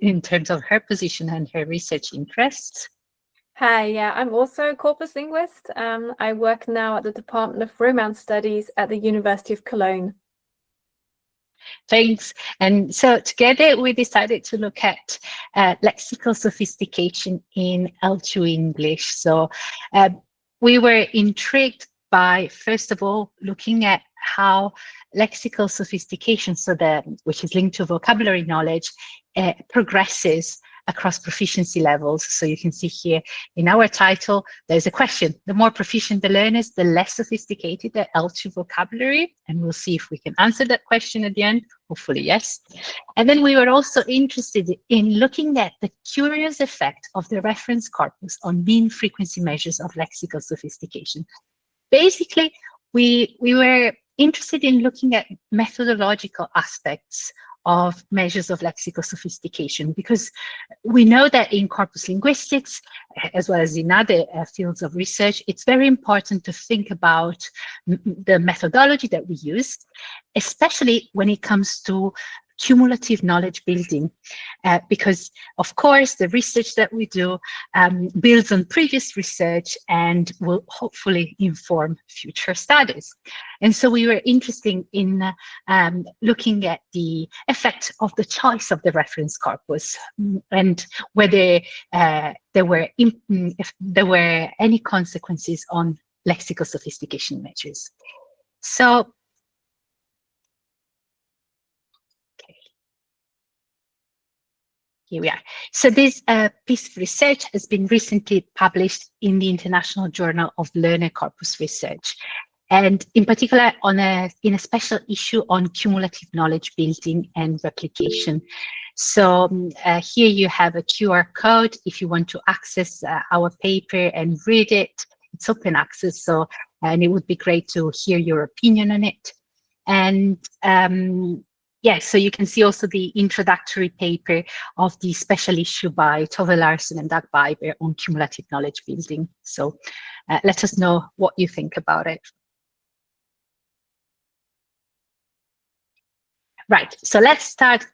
in terms of her position and her research interests. Hi, yeah, I'm also a corpus linguist. I work now at the Department of Romance Studies at the University of Cologne. Thanks. And so together we decided to look at lexical sophistication in L2 English. So we were intrigued by, first of all, looking at how lexical sophistication, which is linked to vocabulary knowledge, progresses across proficiency levels. So you can see here in our title, there's a question. The more proficient the learners, the less sophisticated the L2 vocabulary. And we'll see if we can answer that question at the end. Hopefully, yes. And then we were also interested in looking at the curious effect of the reference corpus on mean frequency measures of lexical sophistication. Basically, we were interested in looking at methodological aspects of measures of lexical sophistication, because we know that in corpus linguistics, as well as in other fields of research, it's very important to think about the methodology that we use, especially when it comes to cumulative knowledge building, because of course the research that we do builds on previous research and will hopefully inform future studies. And so we were interested in looking at the effect of the choice of the reference corpus and whether if there were any consequences on lexical sophistication measures. So here we are. So this piece of research has been recently published in the International Journal of Learner Corpus Research, and in particular in a special issue on cumulative knowledge building and replication. So here you have a QR code if you want to access our paper and read it. It's open access, and it would be great to hear your opinion on it. And yes, so you can see also the introductory paper of the special issue by Tove Larsen and Doug Biber on cumulative knowledge building. So let us know what you think about it. Right, so let's start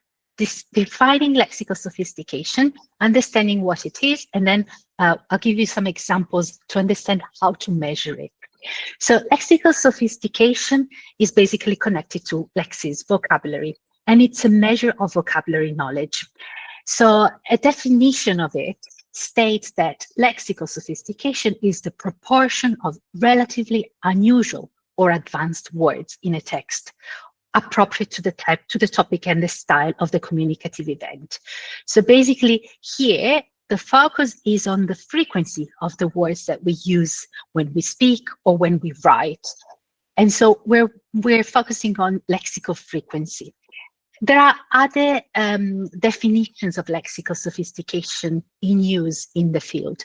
defining lexical sophistication, understanding what it is, and then I'll give you some examples to understand how to measure it. So lexical sophistication is basically connected to lexis, vocabulary, and it's a measure of vocabulary knowledge. So a definition of it states that lexical sophistication is the proportion of relatively unusual or advanced words in a text appropriate to the topic and the style of the communicative event. So basically here, the focus is on the frequency of the words that we use when we speak or when we write. And so we're focusing on lexical frequency. There are other definitions of lexical sophistication in use in the field,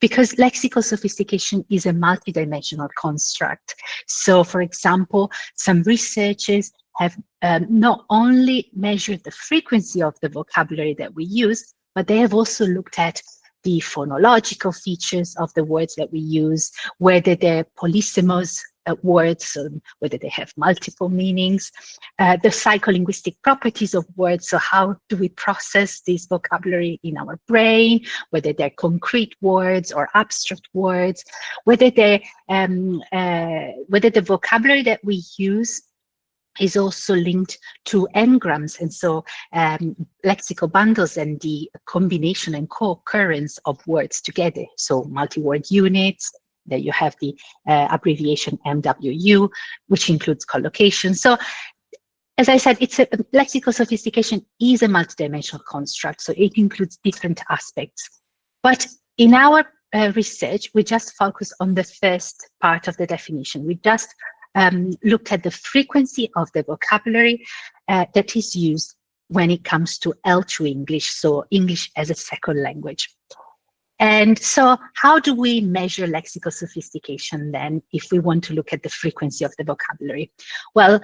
because lexical sophistication is a multidimensional construct. So, for example, some researchers have not only measured the frequency of the vocabulary that we use, but they have also looked at the phonological features of the words that we use, whether they're polysemous words, whether they have multiple meanings, the psycholinguistic properties of words, so how do we process this vocabulary in our brain, whether they're concrete words or abstract words, whether the vocabulary that we use is also linked to n-grams, and so lexical bundles and the combination and co-occurrence of words together, so multi-word units. There you have the abbreviation MWU, which includes collocation. So, as I said, lexical sophistication is a multidimensional construct, so it includes different aspects. But in our research, we just focus on the first part of the definition. We just looked at the frequency of the vocabulary that is used when it comes to L2 English, so English as a second language. And so how do we measure lexical sophistication then, if we want to look at the frequency of the vocabulary? Well,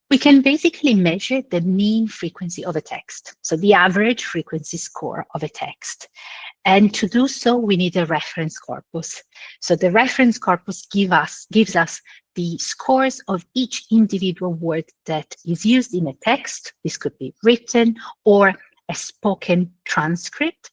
we can basically measure the mean frequency of a text, so the average frequency score of a text. And to do so, we need a reference corpus. So the reference corpus gives us the scores of each individual word that is used in a text. This could be written or a spoken transcript.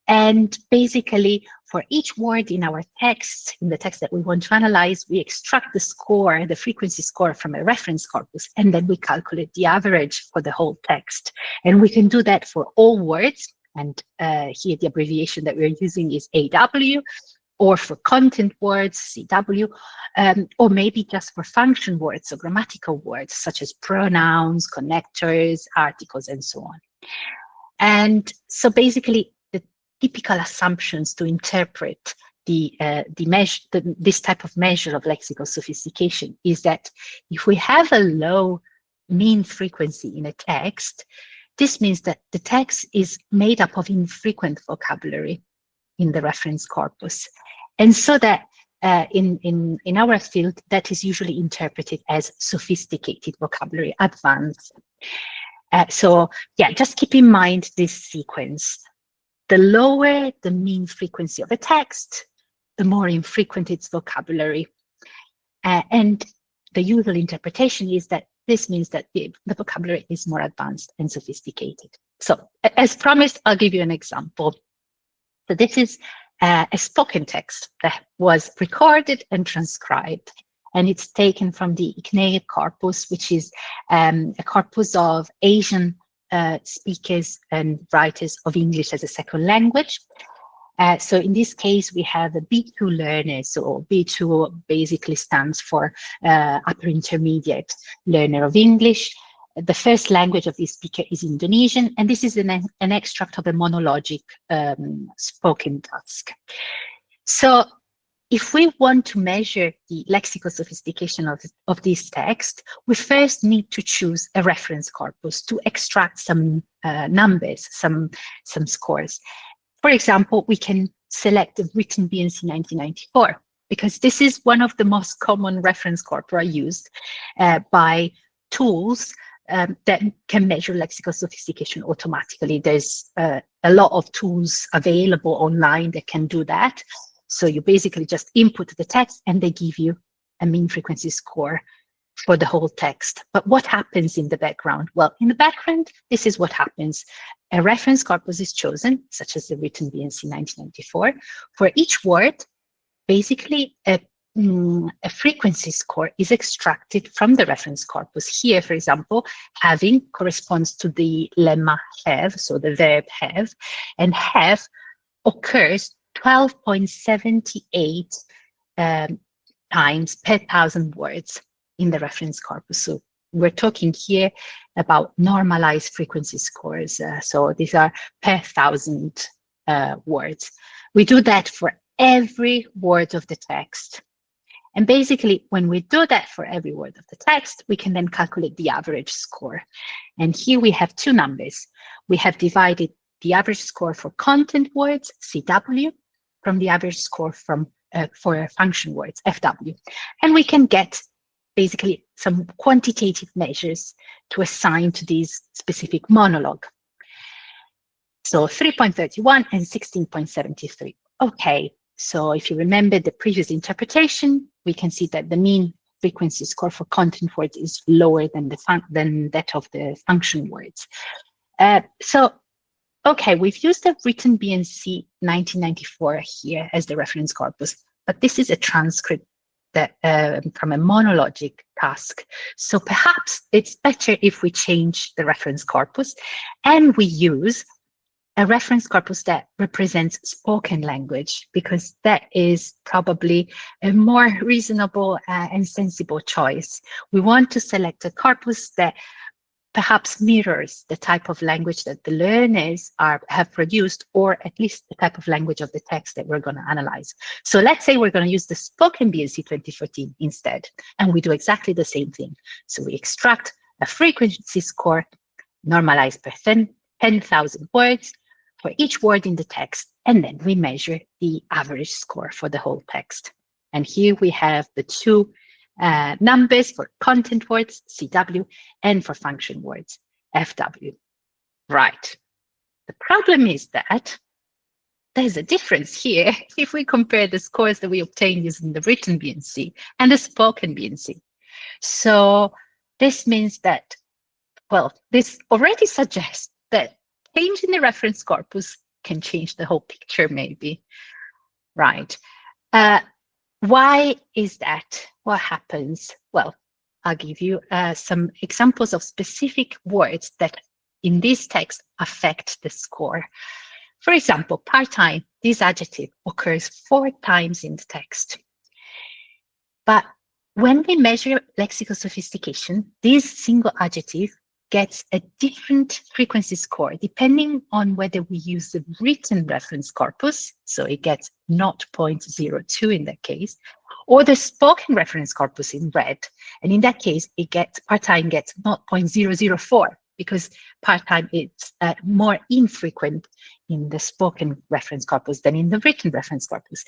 And basically, for each word in our text, in the text that we want to analyze, we extract the score, the frequency score from a reference corpus, and then we calculate the average for the whole text. And we can do that for all words. And here the abbreviation that we're using is AW, or for content words, CW, or maybe just for function words, so grammatical words, such as pronouns, connectors, articles, and so on. And so basically, the typical assumptions to interpret this type of measure of lexical sophistication is that if we have a low mean frequency in a text, this means that the text is made up of infrequent vocabulary in the reference corpus. And so that in our field, that is usually interpreted as sophisticated vocabulary, advanced. So yeah, just keep in mind this sequence. The lower the mean frequency of a text, the more infrequent its vocabulary. And the usual interpretation is that this means that the vocabulary is more advanced and sophisticated. So as promised, I'll give you an example. So this is a spoken text that was recorded and transcribed, and it's taken from the ICNE corpus, which is a corpus of Asian speakers and writers of English as a second language. So in this case, we have a B2 learner. So B2 basically stands for upper intermediate learner of English. The first language of this speaker is Indonesian, and this is an extract of a monologic spoken task. So if we want to measure the lexical sophistication of this text, we first need to choose a reference corpus to extract some numbers, some scores. For example, we can select the written BNC 1994, because this is one of the most common reference corpora used by tools that can measure lexical sophistication automatically. There's a lot of tools available online that can do that. So you basically just input the text and they give you a mean frequency score for the whole text. But what happens in the background? Well, in the background, this is what happens. A reference corpus is chosen, such as the written BNC 1994. For each word, basically a frequency score is extracted from the reference corpus. Here, for example, having corresponds to the lemma have, so the verb have, and have occurs 12.78 times per 1,000 words in the reference corpus. So we're talking here about normalized frequency scores. So these are per 1,000 words. We do that for every word of the text. And basically, when we do that for every word of the text, we can then calculate the average score. And here we have two numbers. We have divided the average score for content words, CW, from the average score for function words, FW. And we can get basically some quantitative measures to assign to these specific monologue. So 3.31 and 16.73. Okay, so if you remember the previous interpretation, we can see that the mean frequency score for content words is lower than that of the function words. Okay, we've used the written BNC 1994 here as the reference corpus, but this is a transcript that from a monologic task. So perhaps it's better if we change the reference corpus and we use a reference corpus that represents spoken language, because that is probably a more reasonable and sensible choice. We want to select a corpus that perhaps mirrors the type of language that the learners have produced, or at least the type of language of the text that we're going to analyze. So let's say we're going to use the spoken BNC 2014 instead, and we do exactly the same thing. So we extract a frequency score normalized per 10,000 words for each word in the text, and then we measure the average score for the whole text. And here we have the two numbers for content words, CW, and for function words, FW. Right. The problem is that there's a difference here if we compare the scores that we obtain using the written BNC and the spoken BNC. So this means that, well, this already suggests that change in the reference corpus can change the whole picture, maybe. Right. Why is that? What happens? Well, I'll give you some examples of specific words that in this text affect the score. For example, part-time, this adjective occurs 4 times in the text. But when we measure lexical sophistication, this single adjective gets a different frequency score depending on whether we use the written reference corpus, so it gets 0.02 in that case, or the spoken reference corpus in red. And in that case, part-time gets 0.004 because part-time is more infrequent in the spoken reference corpus than in the written reference corpus.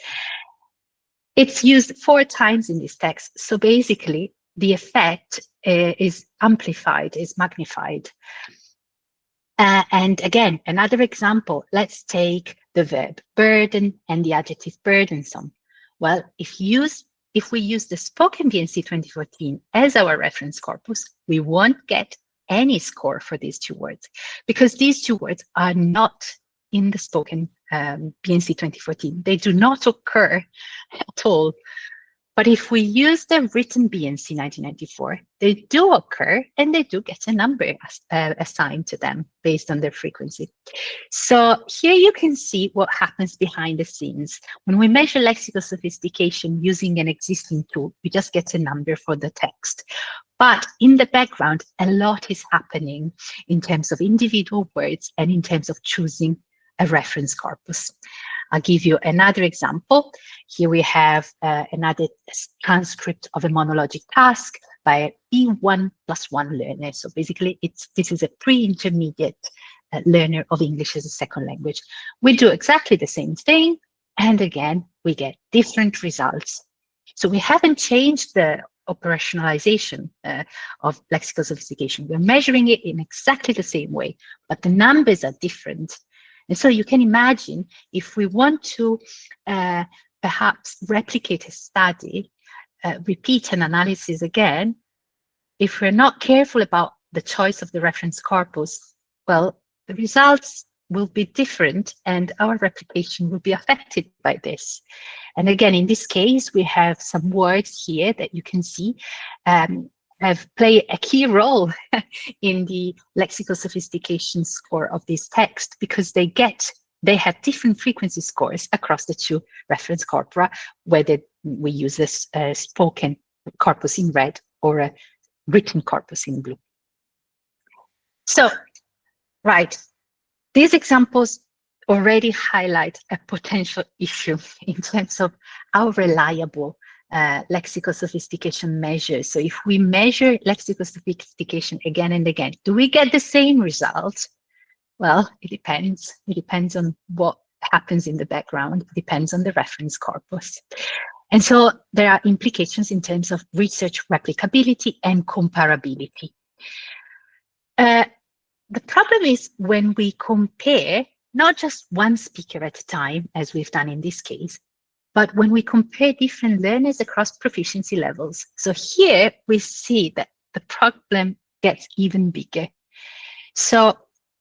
It's used 4 times in this text, so basically the effect is amplified, is magnified. And again, another example, let's take the verb burden and the adjective burdensome. Well, if we use the spoken BNC 2014 as our reference corpus, we won't get any score for these 2 words because these 2 words are not in the spoken BNC 2014. They do not occur at all. But if we use the written BNC 1994, they do occur and they do get a number assigned to them based on their frequency. So here you can see what happens behind the scenes. When we measure lexical sophistication using an existing tool, we just get a number for the text. But in the background, a lot is happening in terms of individual words and in terms of choosing a reference corpus. I'll give you another example. Here we have another transcript of a monologic task by a B1+1 learner. So basically, this is a pre-intermediate learner of English as a second language. We do exactly the same thing, and again, we get different results. So we haven't changed the operationalization of lexical sophistication. We're measuring it in exactly the same way, but the numbers are different. And so you can imagine if we want to perhaps replicate a study, repeat an analysis again, if we're not careful about the choice of the reference corpus, well, the results will be different and our replication will be affected by this. And again, in this case, we have some words here that you can see have played a key role in the lexical sophistication score of this text because they have different frequency scores across the 2 reference corpora, whether we use this spoken corpus in red or a written corpus in blue. So, right, these examples already highlight a potential issue in terms of how reliable lexical sophistication measures. So if we measure lexical sophistication again and again, do we get the same result? Well, it depends. It depends on what happens in the background. It depends on the reference corpus. And so there are implications in terms of research replicability and comparability. The problem is when we compare not just one speaker at a time, as we've done in this case, but when we compare different learners across proficiency levels. So here we see that the problem gets even bigger. So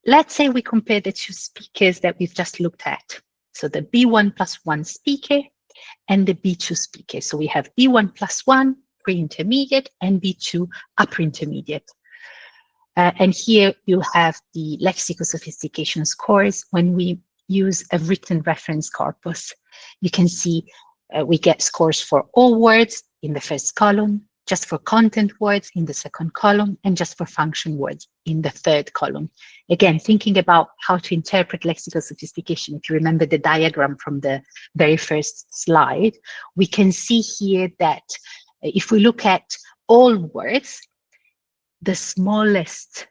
let's say we compare the 2 speakers that we've just looked at. So the B1+1 speaker and the B2 speaker. So we have B1+1 pre-intermediate and B2 upper intermediate. And here you have the lexical sophistication scores when we use a written reference corpus. You can see we get scores for all words in the first column, just for content words in the second column, and just for function words in the third column. Again, thinking about how to interpret lexical sophistication, if you remember the diagram from the very first slide, we can see here that if we look at all words, the smallest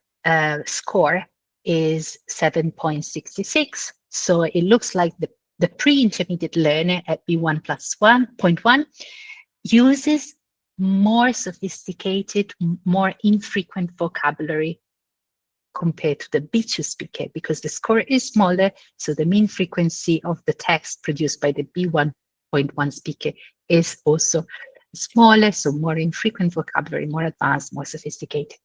score is 7.66. So it looks like the pre-intermediate learner at B1+1.1 uses more sophisticated, more infrequent vocabulary compared to the B2 speaker because the score is smaller, so the mean frequency of the text produced by the B1.1 speaker is also smaller, so more infrequent vocabulary, more advanced, more sophisticated.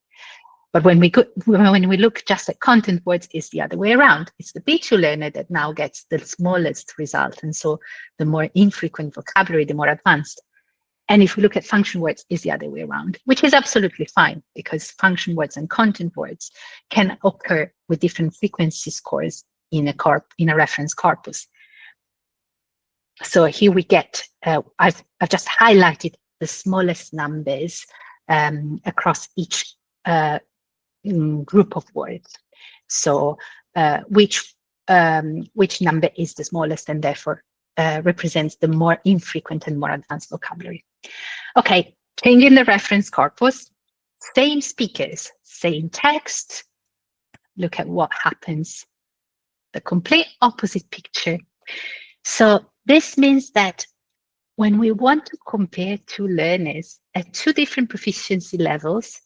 But when we look just at content words, it's the other way around. It's the B2 learner that now gets the smallest result, and so the more infrequent vocabulary, the more advanced. And if we look at function words, it's the other way around, which is absolutely fine, because function words and content words can occur with different frequency scores in a reference corpus. So here we get, I've just highlighted the smallest numbers across each group of words. So which number is the smallest, and therefore represents the more infrequent and more advanced vocabulary. Okay, changing the reference corpus, same speakers, same text. Look at what happens. The complete opposite picture. So this means that when we want to compare two learners at two different proficiency levels,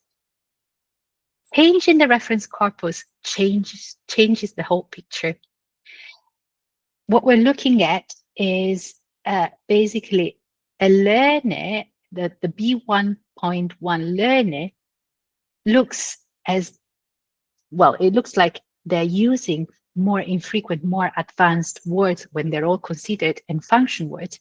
changing the reference corpus changes the whole picture. What we're looking at is basically a learner, the B1.1 learner looks as, well, it looks like they're using more infrequent, more advanced words when they're all considered and function words.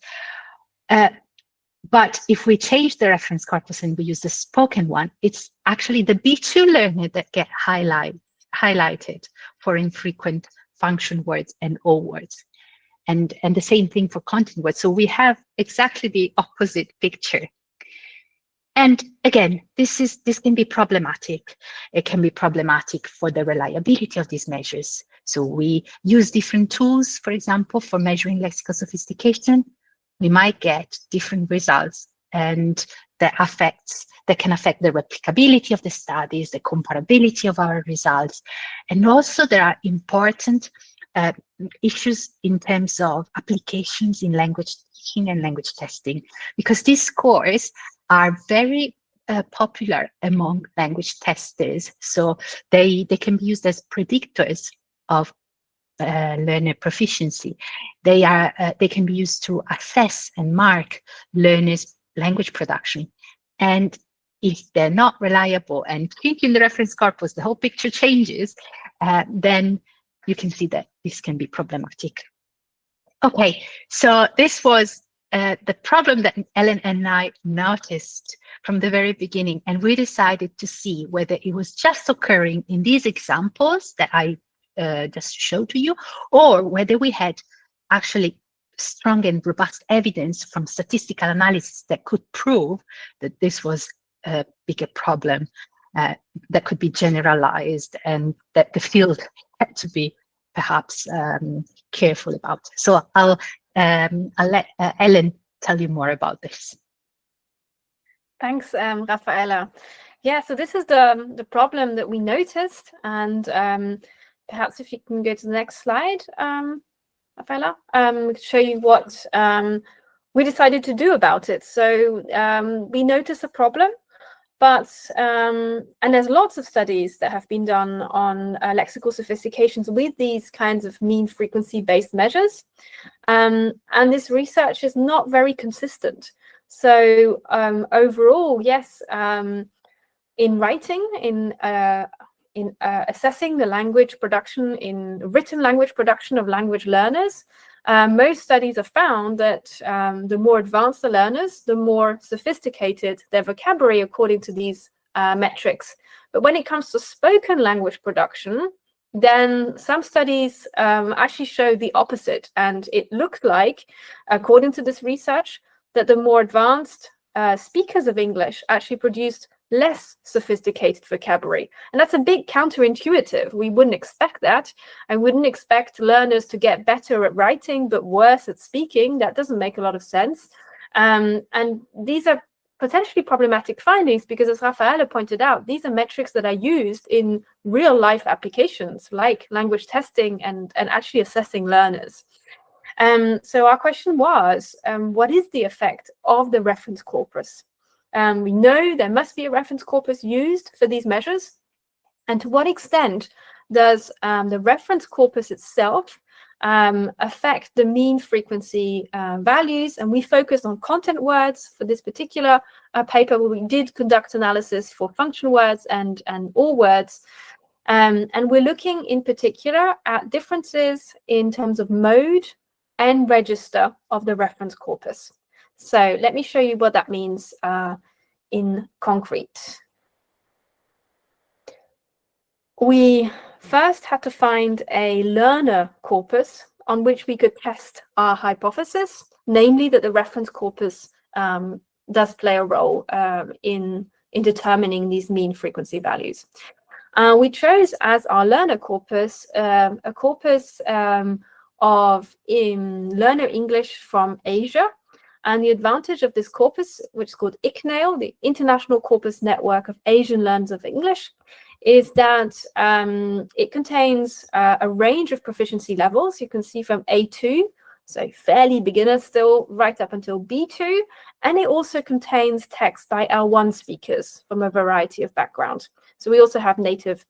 But if we change the reference corpus and we use the spoken one, it's actually the B2 learner that get highlighted for infrequent function words and all words. And the same thing for content words. So we have exactly the opposite picture. And again, this can be problematic. It can be problematic for the reliability of these measures. So we use different tools, for example, for measuring lexical sophistication. We might get different results, and that can affect the replicability of the studies, the comparability of our results. And also there are important issues in terms of applications in language teaching and language testing, because these scores are very popular among language testers. So they can be used as predictors of learner proficiency. They can be used to assess and mark learners' language production. And if they're not reliable and changing the reference corpus, the whole picture changes, then you can see that this can be problematic. Okay, so this was the problem that Ellen and I noticed from the very beginning, and we decided to see whether it was just occurring in these examples that I just showed to you, or whether we had actually strong and robust evidence from statistical analysis that could prove that this was a bigger problem that could be generalized, and that the field had to be perhaps careful about. So I'll let Ellen tell you more about this. Thanks, Raffaella. Yeah, so this is the problem that we noticed, and perhaps if you can go to the next slide, Raffaella, show you what we decided to do about it. So we noticed a problem, but and there's lots of studies that have been done on lexical sophistications with these kinds of mean frequency based measures, and this research is not very consistent. So overall, yes, in writing, in assessing the language production, in written language production of language learners, most studies have found that the more advanced the learners, the more sophisticated their vocabulary according to these metrics. But when it comes to spoken language production, then some studies actually show the opposite. And it looked like, according to this research, that the more advanced speakers of English actually produced less sophisticated vocabulary. And that's a bit counterintuitive. We wouldn't expect that. I wouldn't expect learners to get better at writing, but worse at speaking. That doesn't make a lot of sense. And these are potentially problematic findings because, as Raffaella pointed out, these are metrics that are used in real life applications like language testing and actually assessing learners. So our question was, what is the effect of the reference corpus? We know there must be a reference corpus used for these measures. And to what extent does the reference corpus itself affect the mean frequency values. And we focused on content words for this particular paper, where we did conduct analysis for function words and all words. And we're looking in particular at differences in terms of mode and register of the reference corpus. So let me show you what that means in concrete. We first had to find a learner corpus on which we could test our hypothesis, namely that the reference corpus does play a role in determining these mean frequency values. We chose as our learner corpus a corpus of learner English from Asia. And the advantage of this corpus, which is called ICNAIL, the International Corpus Network of Asian Learners of English, is that it contains a range of proficiency levels. You can see from A2, so fairly beginner still, right up until B2. And it also contains text by L1 speakers from a variety of backgrounds. So we also have native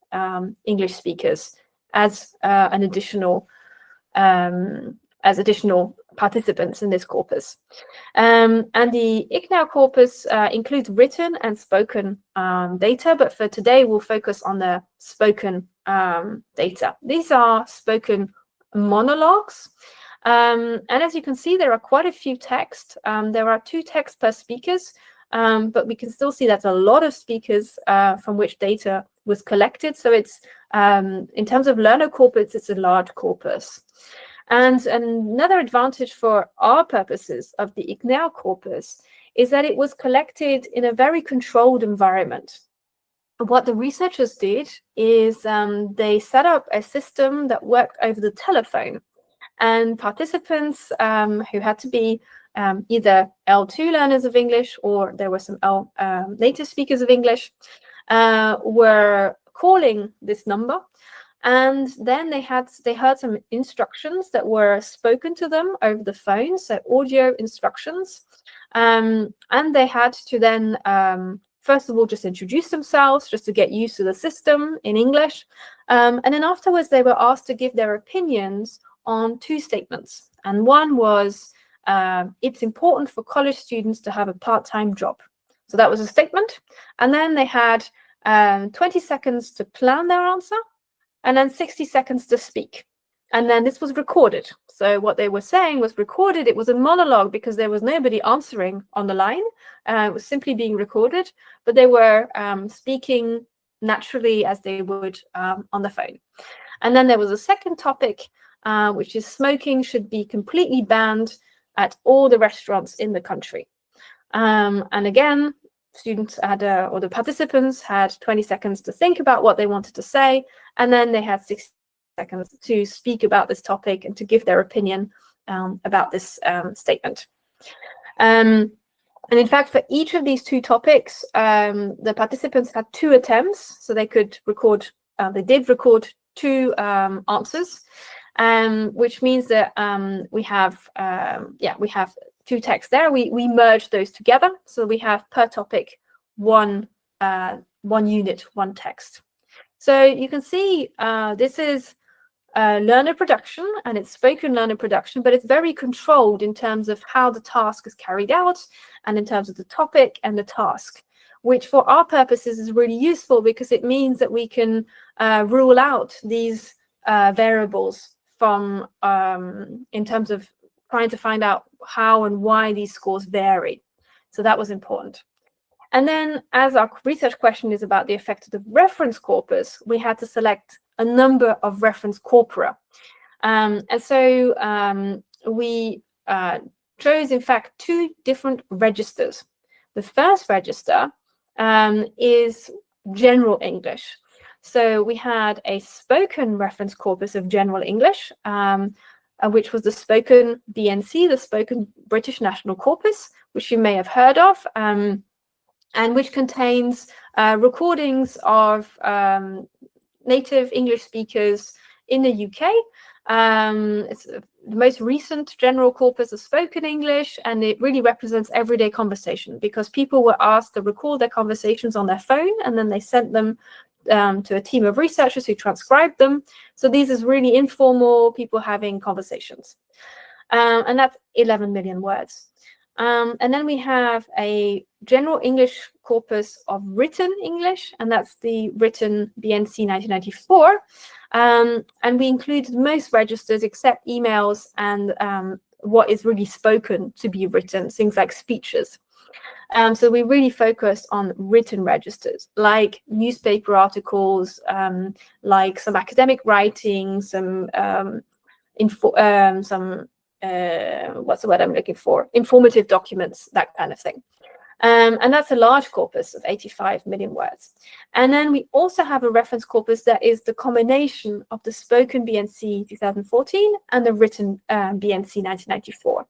English speakers as additional participants in this corpus. And the ICNAIL corpus includes written and spoken data, but for today we'll focus on the spoken data. These are spoken monologues. And as you can see, there are quite a few texts. There are 2 texts per speakers, but we can still see that's a lot of speakers from which data was collected. So it's, in terms of learner corpus, it's a large corpus. And another advantage for our purposes of the ICNAIL corpus is that it was collected in a very controlled environment. What the researchers did is they set up a system that worked over the telephone, and participants who had to be either L2 learners of English, or there were some native speakers of English, were calling this number. And then they heard some instructions that were spoken to them over the phone, so audio instructions. And they had to then, first of all, just introduce themselves, just to get used to the system in English. And then afterwards, they were asked to give their opinions on 2 statements. And one was, it's important for college students to have a part-time job. So that was a statement. And then they had 20 seconds to plan their answer, and then 60 seconds to speak. And then this was recorded. So what they were saying was recorded. It was a monologue because there was nobody answering on the line. It was simply being recorded, but they were speaking naturally as they would on the phone. And then there was a second topic, which is smoking should be completely banned at all the restaurants in the country. And again, students had, or the participants had 20 seconds to think about what they wanted to say, and then they had 60 seconds to speak about this topic and to give their opinion about this statement. And in fact, for each of these 2 topics, the participants had 2 attempts, so they could record, they did record 2 answers, which means that we have 2 texts there. We merge those together, so we have per topic one unit, 1 text. So you can see this is learner production, and it's spoken learner production, but it's very controlled in terms of how the task is carried out and in terms of the topic and the task, which for our purposes is really useful because it means that we can rule out these variables from in terms of trying to find out how and why these scores vary. So that was important. And then, as our research question is about the effect of the reference corpus, we had to select a number of reference corpora. And so we chose, in fact, 2 different registers. The first register is general English. So we had a spoken reference corpus of general English, which was the spoken BNC, the spoken British National Corpus, which you may have heard of, and which contains recordings of native English speakers in the UK. It's the most recent general corpus of spoken English, and it really represents everyday conversation because people were asked to record their conversations on their phone, and then they sent them to a team of researchers who transcribed them. So these is really informal, people having conversations. And that's 11 million words. And then we have a general English corpus of written English, and that's the written BNC 1994. And we included most registers except emails and what is really spoken to be written, things like speeches. So we really focused on written registers, like newspaper articles, like some academic writing, some what's the word I'm looking for? Informative documents, that kind of thing. And that's a large corpus of 85 million words. And then we also have a reference corpus that is the combination of the spoken BNC 2014 and the written BNC 1994.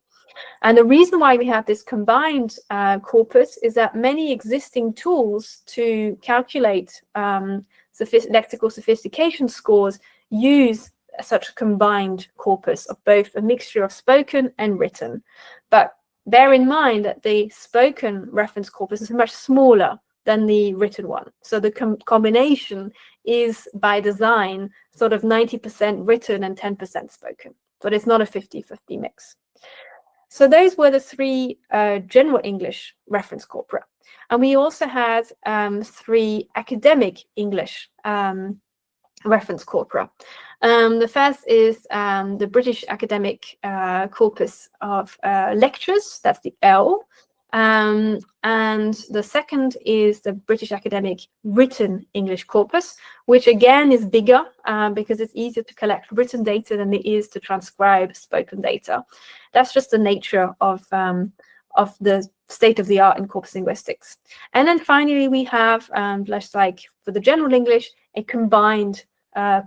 And the reason why we have this combined corpus is that many existing tools to calculate lexical sophistication scores use such a combined corpus of both a mixture of spoken and written. But bear in mind that the spoken reference corpus is much smaller than the written one. So the combination is by design sort of 90% written and 10% spoken. But it's not a 50-50 mix. So those were the three general English reference corpora. And we also had 3 academic English reference corpora. The first is the British Academic Corpus of Lectures, that's the L. And the second is the British Academic Written English Corpus, which again is bigger because it's easier to collect written data than it is to transcribe spoken data. That's just the nature of the state of the art in corpus linguistics. And then finally, we have, just like for the general English, a combined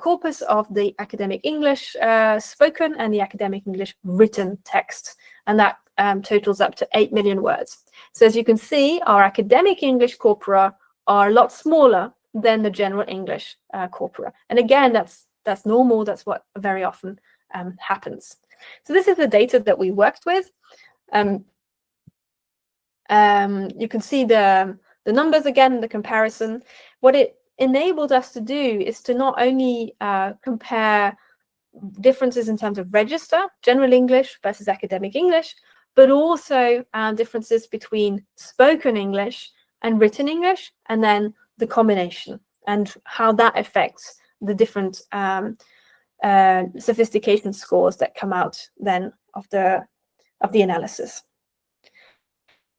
corpus of the academic English spoken and the academic English written text. And that totals up to 8 million words. So as you can see, our academic English corpora are a lot smaller than the general English corpora. And again, that's normal. That's what very often happens. So this is the data that we worked with. You can see the numbers again, the comparison. What it enabled us to do is to not only compare differences in terms of register, general English versus academic English, but also differences between spoken English and written English, and then the combination and how that affects the different sophistication scores that come out then of the analysis.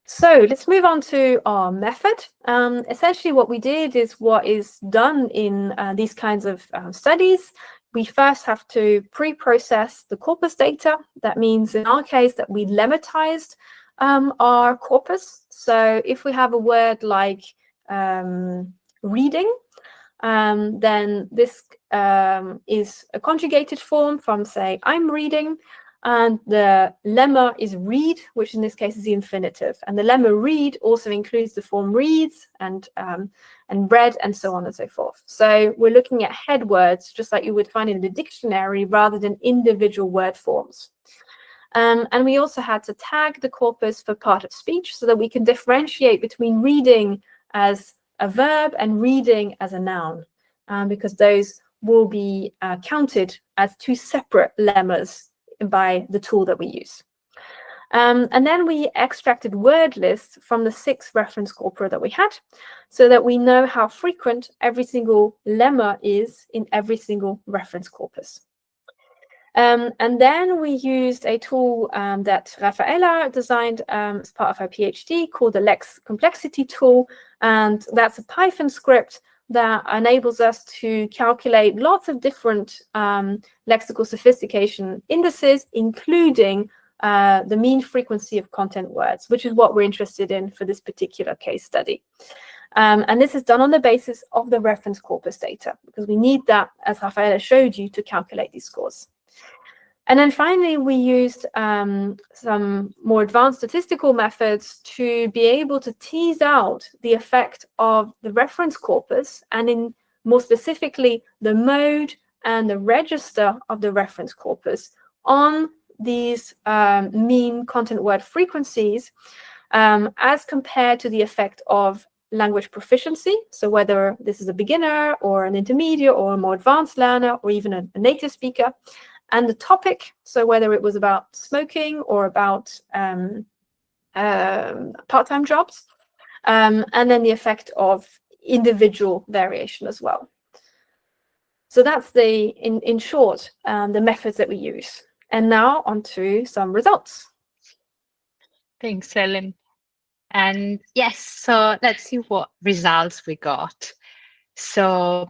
So let's move on to our method. Essentially what we did is what is done in these kinds of studies. We first have to pre-process the corpus data. That means in our case that we lemmatized our corpus. So if we have a word like reading, then this is a conjugated form from, say, I'm reading, and the lemma is read, which in this case is the infinitive. And the lemma read also includes the form reads and read and so on and so forth. So we're looking at head words, just like you would find in the dictionary, rather than individual word forms. And we also had to tag the corpus for part of speech so that we can differentiate between reading as a verb and reading as a noun, because those will be counted as 2 separate lemmas by the tool that we use. And then we extracted word lists from the 6 reference corpora that we had, so that we know how frequent every single lemma is in every single reference corpus. And then we used a tool that Raffaella designed as part of her PhD called the Lex Complexity tool. And that's a Python script that enables us to calculate lots of different lexical sophistication indices, including the mean frequency of content words, which is what we're interested in for this particular case study. And this is done on the basis of the reference corpus data, because we need that, as Raffaella showed you, to calculate these scores. And then finally, we used some more advanced statistical methods to be able to tease out the effect of the reference corpus, and in more specifically, the mode and the register of the reference corpus on these mean content word frequencies as compared to the effect of language proficiency, so whether this is a beginner or an intermediate or a more advanced learner or even a native speaker, and the topic, so whether it was about smoking or about part-time jobs, and then the effect of individual variation as well. So that's in short, the methods that we use. And now on to some results. Thanks, Ellen. And yes, so let's see what results we got. So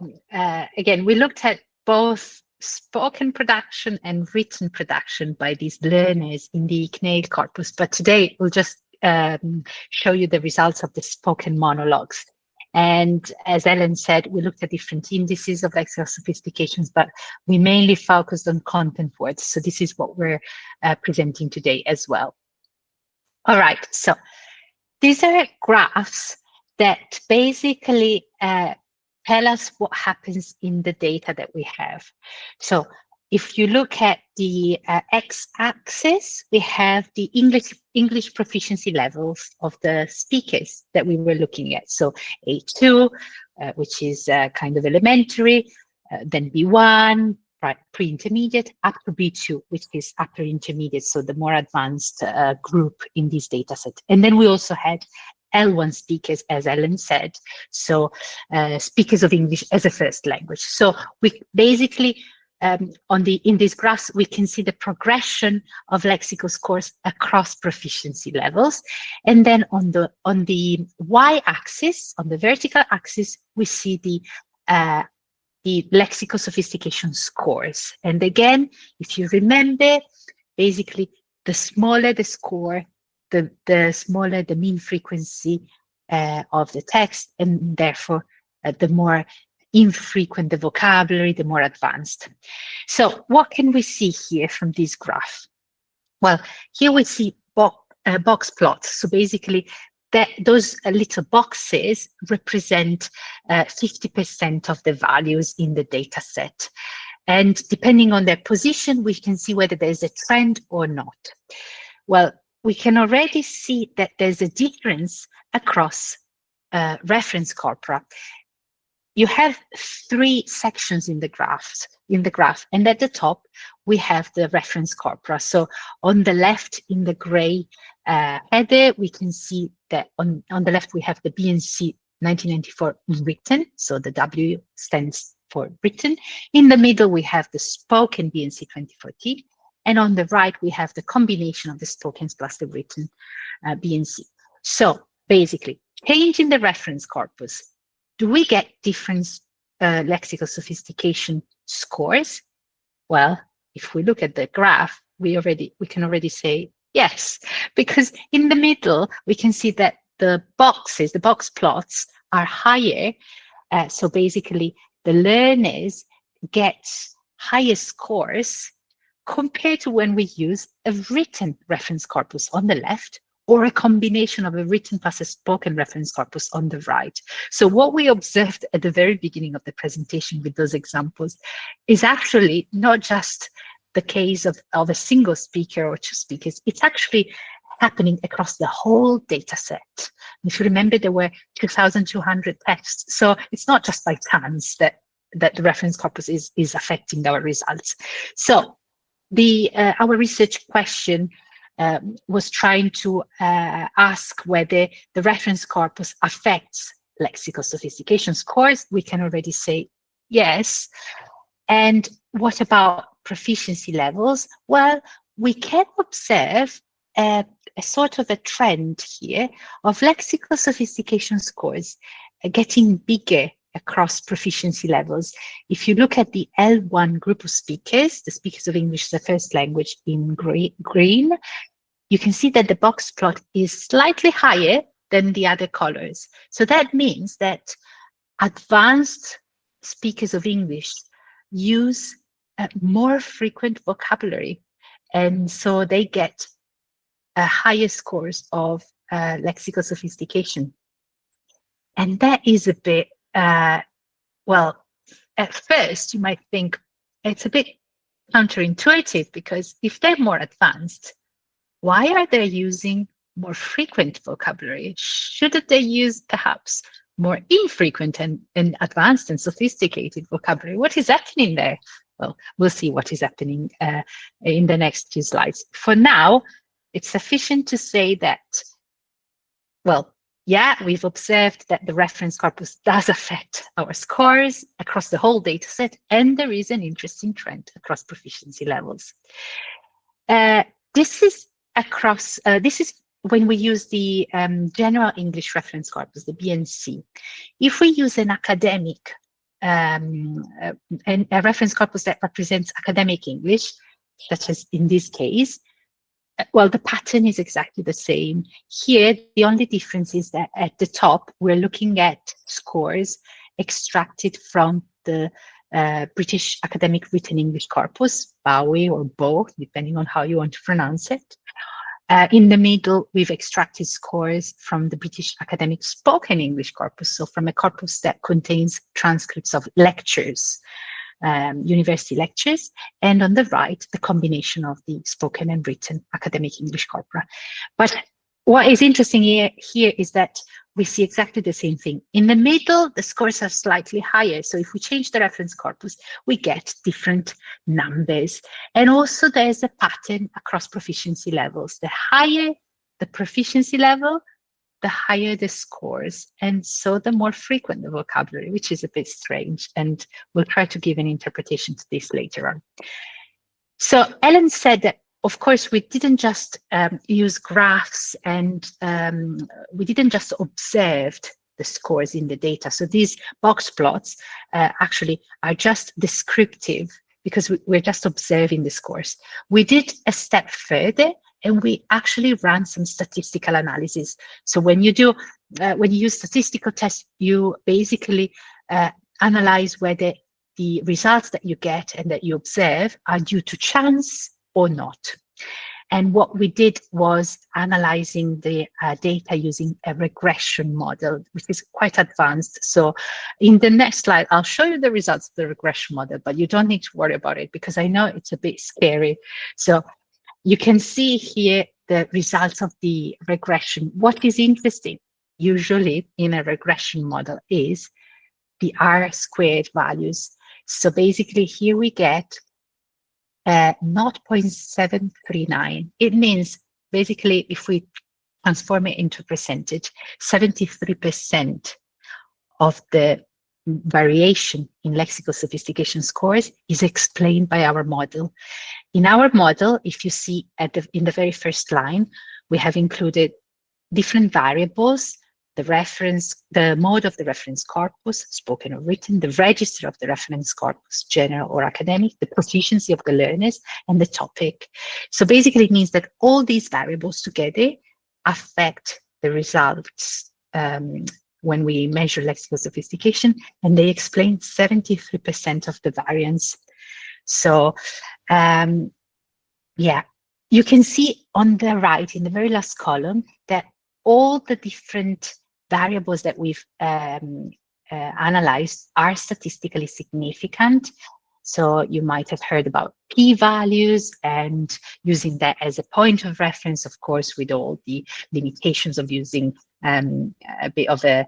again, we looked at both spoken production and written production by these learners in the CNAIL corpus, but today we'll just show you the results of the spoken monologues. And as Ellen said, we looked at different indices of lexical sophistications, but we mainly focused on content words. So this is what we're presenting today as well. All right, so these are graphs that basically tell us what happens in the data that we have. So if you look at the x-axis, we have the English proficiency levels of the speakers that we were looking at. So A2, which is kind of elementary, then B1, pre-intermediate, up to B2, which is upper intermediate, so the more advanced group in this data set. And then we also had L1 speakers, as Ellen said, so speakers of English as a first language. So we basically, in these graphs, we can see the progression of lexical scores across proficiency levels. And then on the y-axis, on the vertical axis, we see the lexical sophistication scores. And again, if you remember, basically, the smaller the score, the smaller the mean frequency of the text, and therefore the more infrequent the vocabulary, the more advanced. So what can we see here from this graph? Well, here we see box plots. So basically, those little boxes represent 50% of the values in the data set. And depending on their position, we can see whether there's a trend or not. Well, we can already see that there's a difference across reference corpora. You have three sections in the graph, and at the top, we have the reference corpora. So on the left, in the gray header, we can see that on the left, we have the BNC 1994 written, so the W stands for written. In the middle, we have the spoken BNC 2040, and on the right, we have the combination of the spoken plus the written BNC. So basically, changing the reference corpus, do we get different lexical sophistication scores? Well, if we look at the graph, we can already say yes, because in the middle, we can see that the box plots are higher. So basically, the learners get higher scores compared to when we use a written reference corpus on the left, or a combination of a written plus a spoken reference corpus on the right. So what we observed at the very beginning of the presentation with those examples is actually not just the case of a single speaker or two speakers, it's actually happening across the whole data set. If you remember, there were 2,200 texts. So it's not just by chance that the reference corpus is affecting our results. So our research question was trying to ask whether the reference corpus affects lexical sophistication scores. We can already say yes. And what about proficiency levels? Well, we can observe a sort of a trend here of lexical sophistication scores getting bigger across proficiency levels. If you look at the L1 group of speakers, the speakers of English as a first language in green, you can see that the box plot is slightly higher than the other colors. So that means that advanced speakers of English use more frequent vocabulary, and so they get higher scores of lexical sophistication. And that is a bit, well, at first you might think it's a bit counterintuitive, because if they're more advanced, why are they using more frequent vocabulary? Shouldn't they use perhaps more infrequent and advanced and sophisticated vocabulary. What is happening there? Well, we'll see what is happening in the next few slides. For now, it's sufficient to say that, well, yeah, we've observed that the reference corpus does affect our scores across the whole data set, and there is an interesting trend across proficiency levels. This is when we use the General English Reference Corpus, the BNC. If we use an academic, a reference corpus that represents academic English, such as in this case, well, the pattern is exactly the same. Here, the only difference is that at the top, we're looking at scores extracted from the British Academic Written English Corpus, BAWE or both, depending on how you want to pronounce it. In the middle, we've extracted scores from the British Academic Spoken English Corpus, so from a corpus that contains transcripts of lectures, university lectures, and on the right, the combination of the spoken and written academic English corpora. But what is interesting here is that we see exactly the same thing. In the middle, the scores are slightly higher. So if we change the reference corpus, we get different numbers. And also there's a pattern across proficiency levels. The higher the proficiency level, the higher the scores, and so the more frequent the vocabulary, which is a bit strange. And we'll try to give an interpretation to this later on. So Ellen said that, of course, we didn't just use graphs and we didn't just observe the scores in the data. So these box plots actually are just descriptive because we're just observing the scores. We did a step further and we actually ran some statistical analysis. So when you use statistical tests, you basically analyze whether the results that you get and that you observe are due to chance or not. And what we did was analyzing the data using a regression model, which is quite advanced. So in the next slide, I'll show you the results of the regression model, but you don't need to worry about it because I know it's a bit scary. So you can see here the results of the regression. What is interesting, usually in a regression model, is the R-squared values. So basically here we get 0.739. It means basically if we transform it into percentage, 73% of the variation in lexical sophistication scores is explained by our model. In our model, if you see in the very first line, we have included different variables, the mode of the reference corpus, spoken or written, the register of the reference corpus, general or academic, the proficiency of the learners, and the topic. So basically it means that all these variables together affect the results when we measure lexical sophistication, and they explain 73% of the variance. So yeah, you can see on the right, in the very last column, that all the different variables that we've analyzed are statistically significant. So you might have heard about p-values and using that as a point of reference, of course, with all the limitations of using a bit of a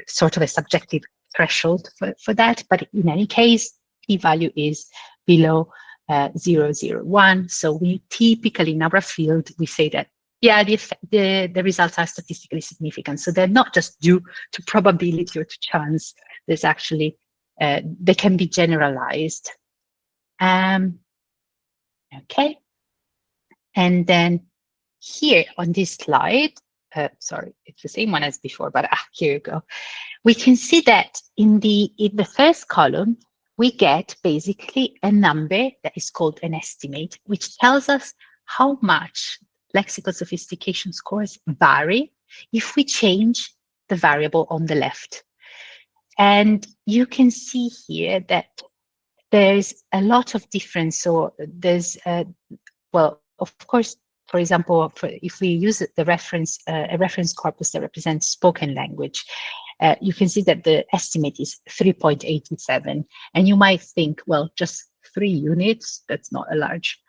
sort of a subjective threshold for that. But in any case, p-value is below 0.001. So we typically in our field, we say that, yeah, the results are statistically significant. So they're not just due to probability or to chance. There's actually, they can be generalized. Okay. And then here on this slide, sorry, it's the same one as before, but here you go. We can see that in the first column, we get basically a number that is called an estimate, which tells us how much lexical sophistication scores vary if we change the variable on the left. And you can see here that there's a lot of difference. So there's, well, of course, for example, if we use the reference, a reference corpus that represents spoken language, you can see that the estimate is 3.87. And you might think, well, just 3 units, that's not a large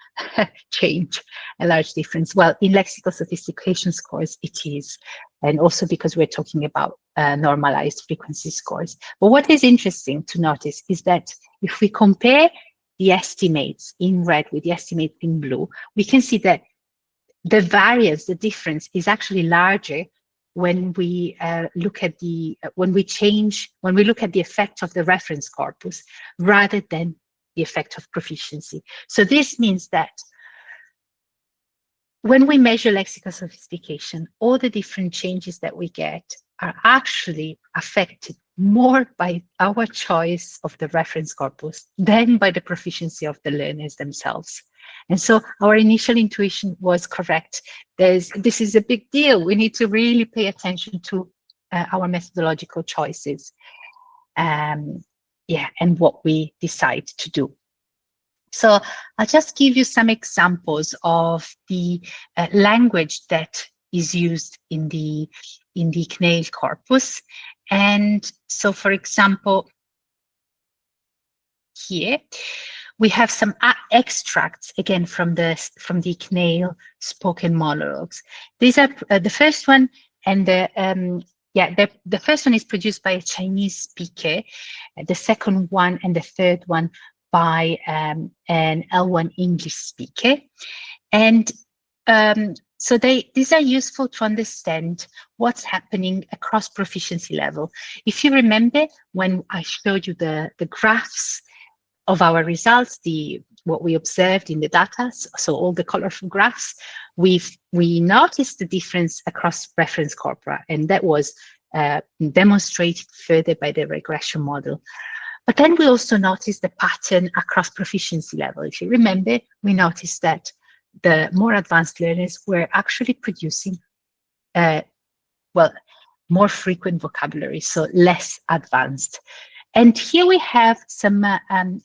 change, a large difference. Well, in lexical sophistication scores, it is, and also because we're talking about normalized frequency scores. But what is interesting to notice is that if we compare the estimates in red with the estimates in blue, we can see that the variance, the difference, is actually larger when we look at the when we look at the effect of the reference corpus rather than the effect of proficiency. So this means that when we measure lexical sophistication, all the different changes that we get are actually affected more by our choice of the reference corpus than by the proficiency of the learners themselves. And so our initial intuition was correct. This is a big deal. We need to really pay attention to our methodological choices, and what we decide to do. So I'll just give you some examples of the language that is used in the CNAIL corpus. And so, for example, here we have some extracts again from the CNAIL spoken monologues. These are the first one, and the first one is produced by a Chinese speaker. The second one and the third one by an L1 English speaker. And so these are useful to understand what's happening across proficiency level. If you remember when I showed you the graphs of our results, what we observed in the data, so all the colorful graphs, we noticed the difference across reference corpora, and that was demonstrated further by the regression model. But then we also noticed the pattern across proficiency level. If you remember, we noticed that the more advanced learners were actually producing, more frequent vocabulary, so less advanced. And here we have some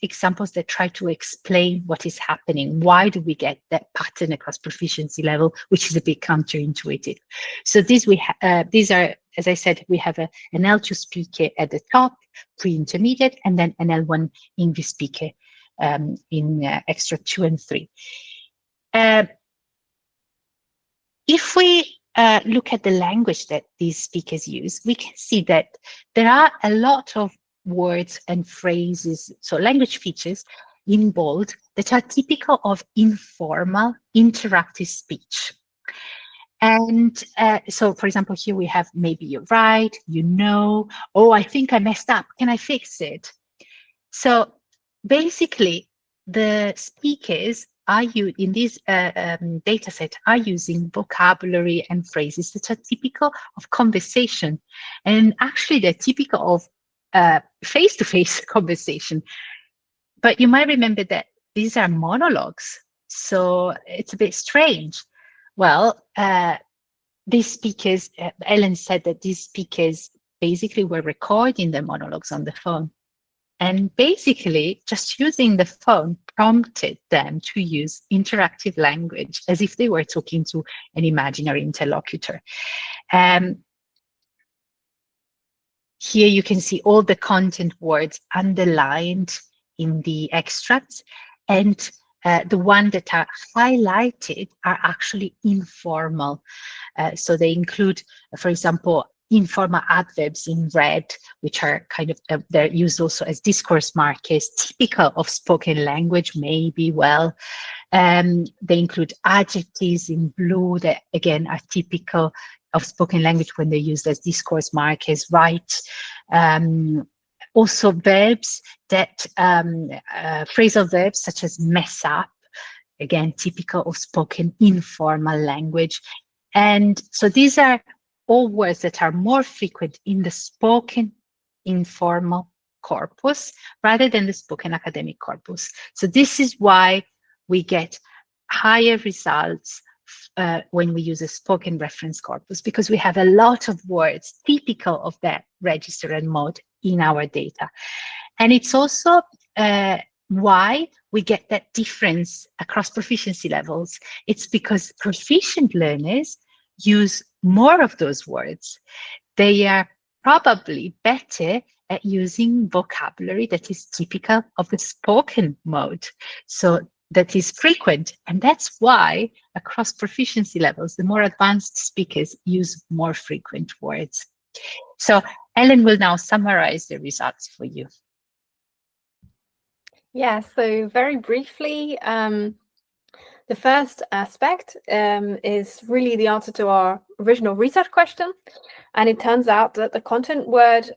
examples that try to explain what is happening. Why do we get that pattern across proficiency level, which is a bit counterintuitive? So these are, as I said, we have an L2 speaker at the top, pre-intermediate, and then an L1 English speaker in extract 2 and 3. If we look at the language that these speakers use, we can see that there are a lot of words and phrases, so language features in bold, that are typical of informal interactive speech. And so, for example, here we have maybe you're right, you know, oh, I think I messed up, can I fix it? So basically, the speakers are in this data set are using vocabulary and phrases that are typical of conversation. And actually, they're typical of face-to-face conversation. But you might remember that these are monologues, so it's a bit strange. Well, these speakers, Ellen said that these speakers basically were recording the monologues on the phone. And basically, just using the phone prompted them to use interactive language as if they were talking to an imaginary interlocutor. Here you can see all the content words underlined in the extracts, and the ones that are highlighted are actually informal. So they include, for example, informal adverbs in red, which are kind of, they're used also as discourse markers, typical of spoken language, maybe, well. They include adjectives in blue that, again, are typical of spoken language when they're used as discourse markers, right? Also verbs that, phrasal verbs such as mess up, again, typical of spoken informal language. And so these are all words that are more frequent in the spoken informal corpus rather than the spoken academic corpus. So this is why we get higher results when we use a spoken reference corpus, because we have a lot of words typical of that register and mode in our data. And it's also why we get that difference across proficiency levels. It's because proficient learners use more of those words. They are probably better at using vocabulary that is typical of the spoken mode. So that is frequent. And that's why across proficiency levels, the more advanced speakers use more frequent words. So Ellen will now summarize the results for you. Yeah, so very briefly, the first aspect is really the answer to our original research question. And it turns out that the content word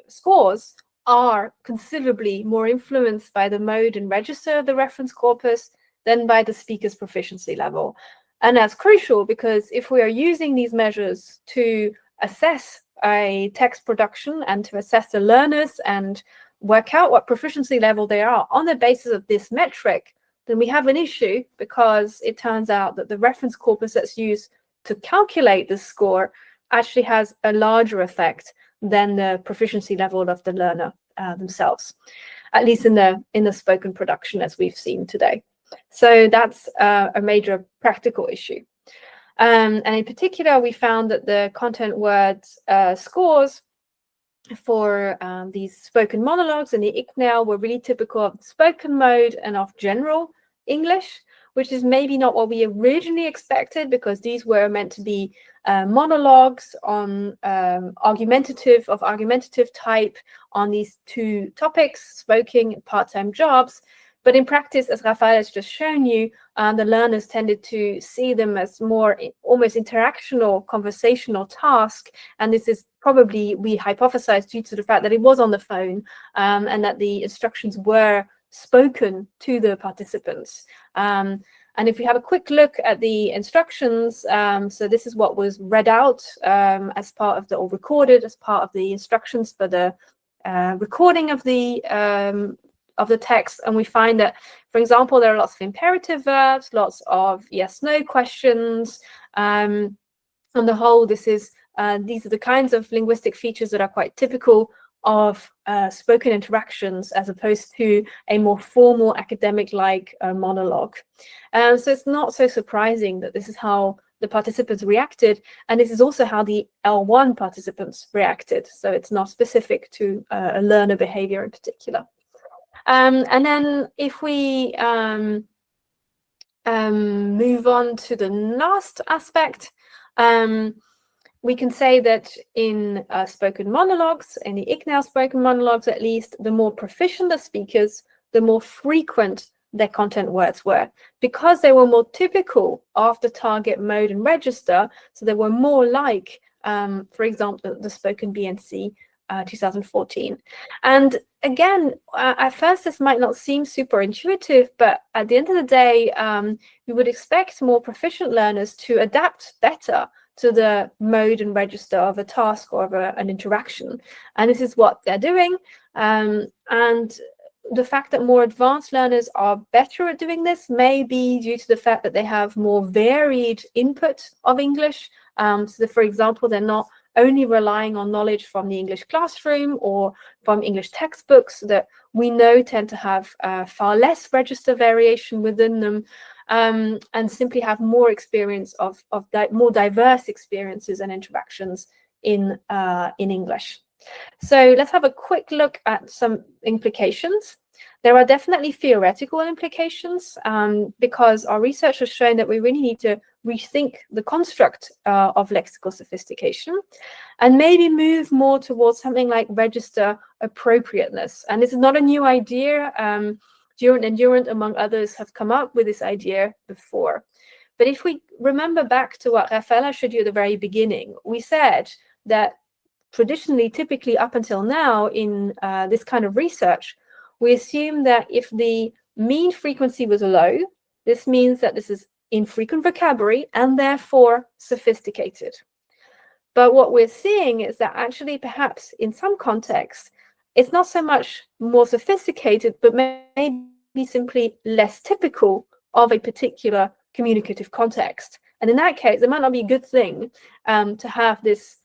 scores are considerably more influenced by the mode and register of the reference corpus than by the speaker's proficiency level. And that's crucial because if we are using these measures to assess a text production and to assess the learners and work out what proficiency level they are on the basis of this metric, then we have an issue, because it turns out that the reference corpus that's used to calculate the score actually has a larger effect than the proficiency level of the learner themselves, at least in the spoken production as we've seen today. So that's a major practical issue. And in particular, we found that the content words scores for these spoken monologues and the ICNEL were really typical of the spoken mode and of general English, which is maybe not what we originally expected, because these were meant to be monologues on argumentative type on these two topics, spoken part-time jobs. But in practice, as Raffaella has just shown you, the learners tended to see them as more almost interactional, conversational task. And this is probably, we hypothesized, due to the fact that it was on the phone and that the instructions were spoken to the participants. And if we have a quick look at the instructions, so this is what was read out as part of the, or recorded as part of the instructions for the recording of the text. And we find that, for example, there are lots of imperative verbs, lots of yes/no questions. On the whole, these are the kinds of linguistic features that are quite typical of spoken interactions, as opposed to a more formal academic-like monologue. So it's not so surprising that this is how the participants reacted, and this is also how the L1 participants reacted. So it's not specific to a learner behavior in particular. And then if we move on to the last aspect, we can say that in spoken monologues, in the ICNEL spoken monologues at least, the more proficient the speakers, the more frequent their content words were, because they were more typical of the target mode and register. So they were more like, for example, the spoken BNC 2014. And again, at first this might not seem super intuitive, but at the end of the day, we would expect more proficient learners to adapt better to the mode and register of a task or of an interaction. And this is what they're doing. And the fact that more advanced learners are better at doing this may be due to the fact that they have more varied input of English. So for example, they're not only relying on knowledge from the English classroom or from English textbooks that we know tend to have far less register variation within them, and simply have more experience of more diverse experiences and interactions in English. So let's have a quick look at some implications. There are definitely theoretical implications, because our research has shown that we really need to rethink the construct of lexical sophistication and maybe move more towards something like register appropriateness. And this is not a new idea. Durant and Durant, among others, have come up with this idea before. But if we remember back to what Raffaella showed you at the very beginning, we said that traditionally, typically up until now in this kind of research, we assume that if the mean frequency was low, this means that this is infrequent vocabulary and therefore sophisticated. But what we're seeing is that actually perhaps in some contexts, it's not so much more sophisticated, but maybe simply less typical of a particular communicative context. And in that case, it might not be a good thing to have this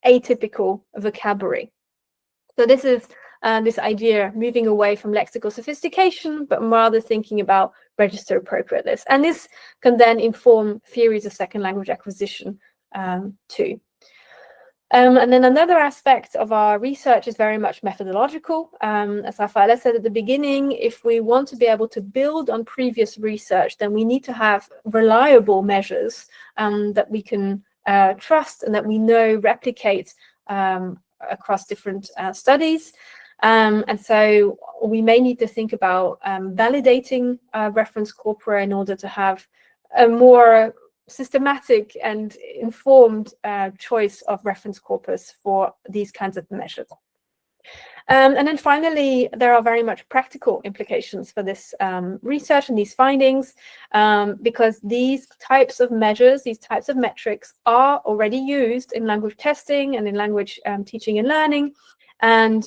atypical vocabulary. So this is this idea moving away from lexical sophistication, but rather thinking about register appropriateness. And this can then inform theories of second language acquisition too. And then another aspect of our research is very much methodological. As Raffaella said at the beginning, if we want to be able to build on previous research, then we need to have reliable measures that we can trust and that we know replicate across different studies. And so we may need to think about validating reference corpora in order to have a more systematic and informed choice of reference corpus for these kinds of measures. And then finally, there are very much practical implications for this research and these findings, because these types of measures, these types of metrics are already used in language testing and in language teaching and learning. And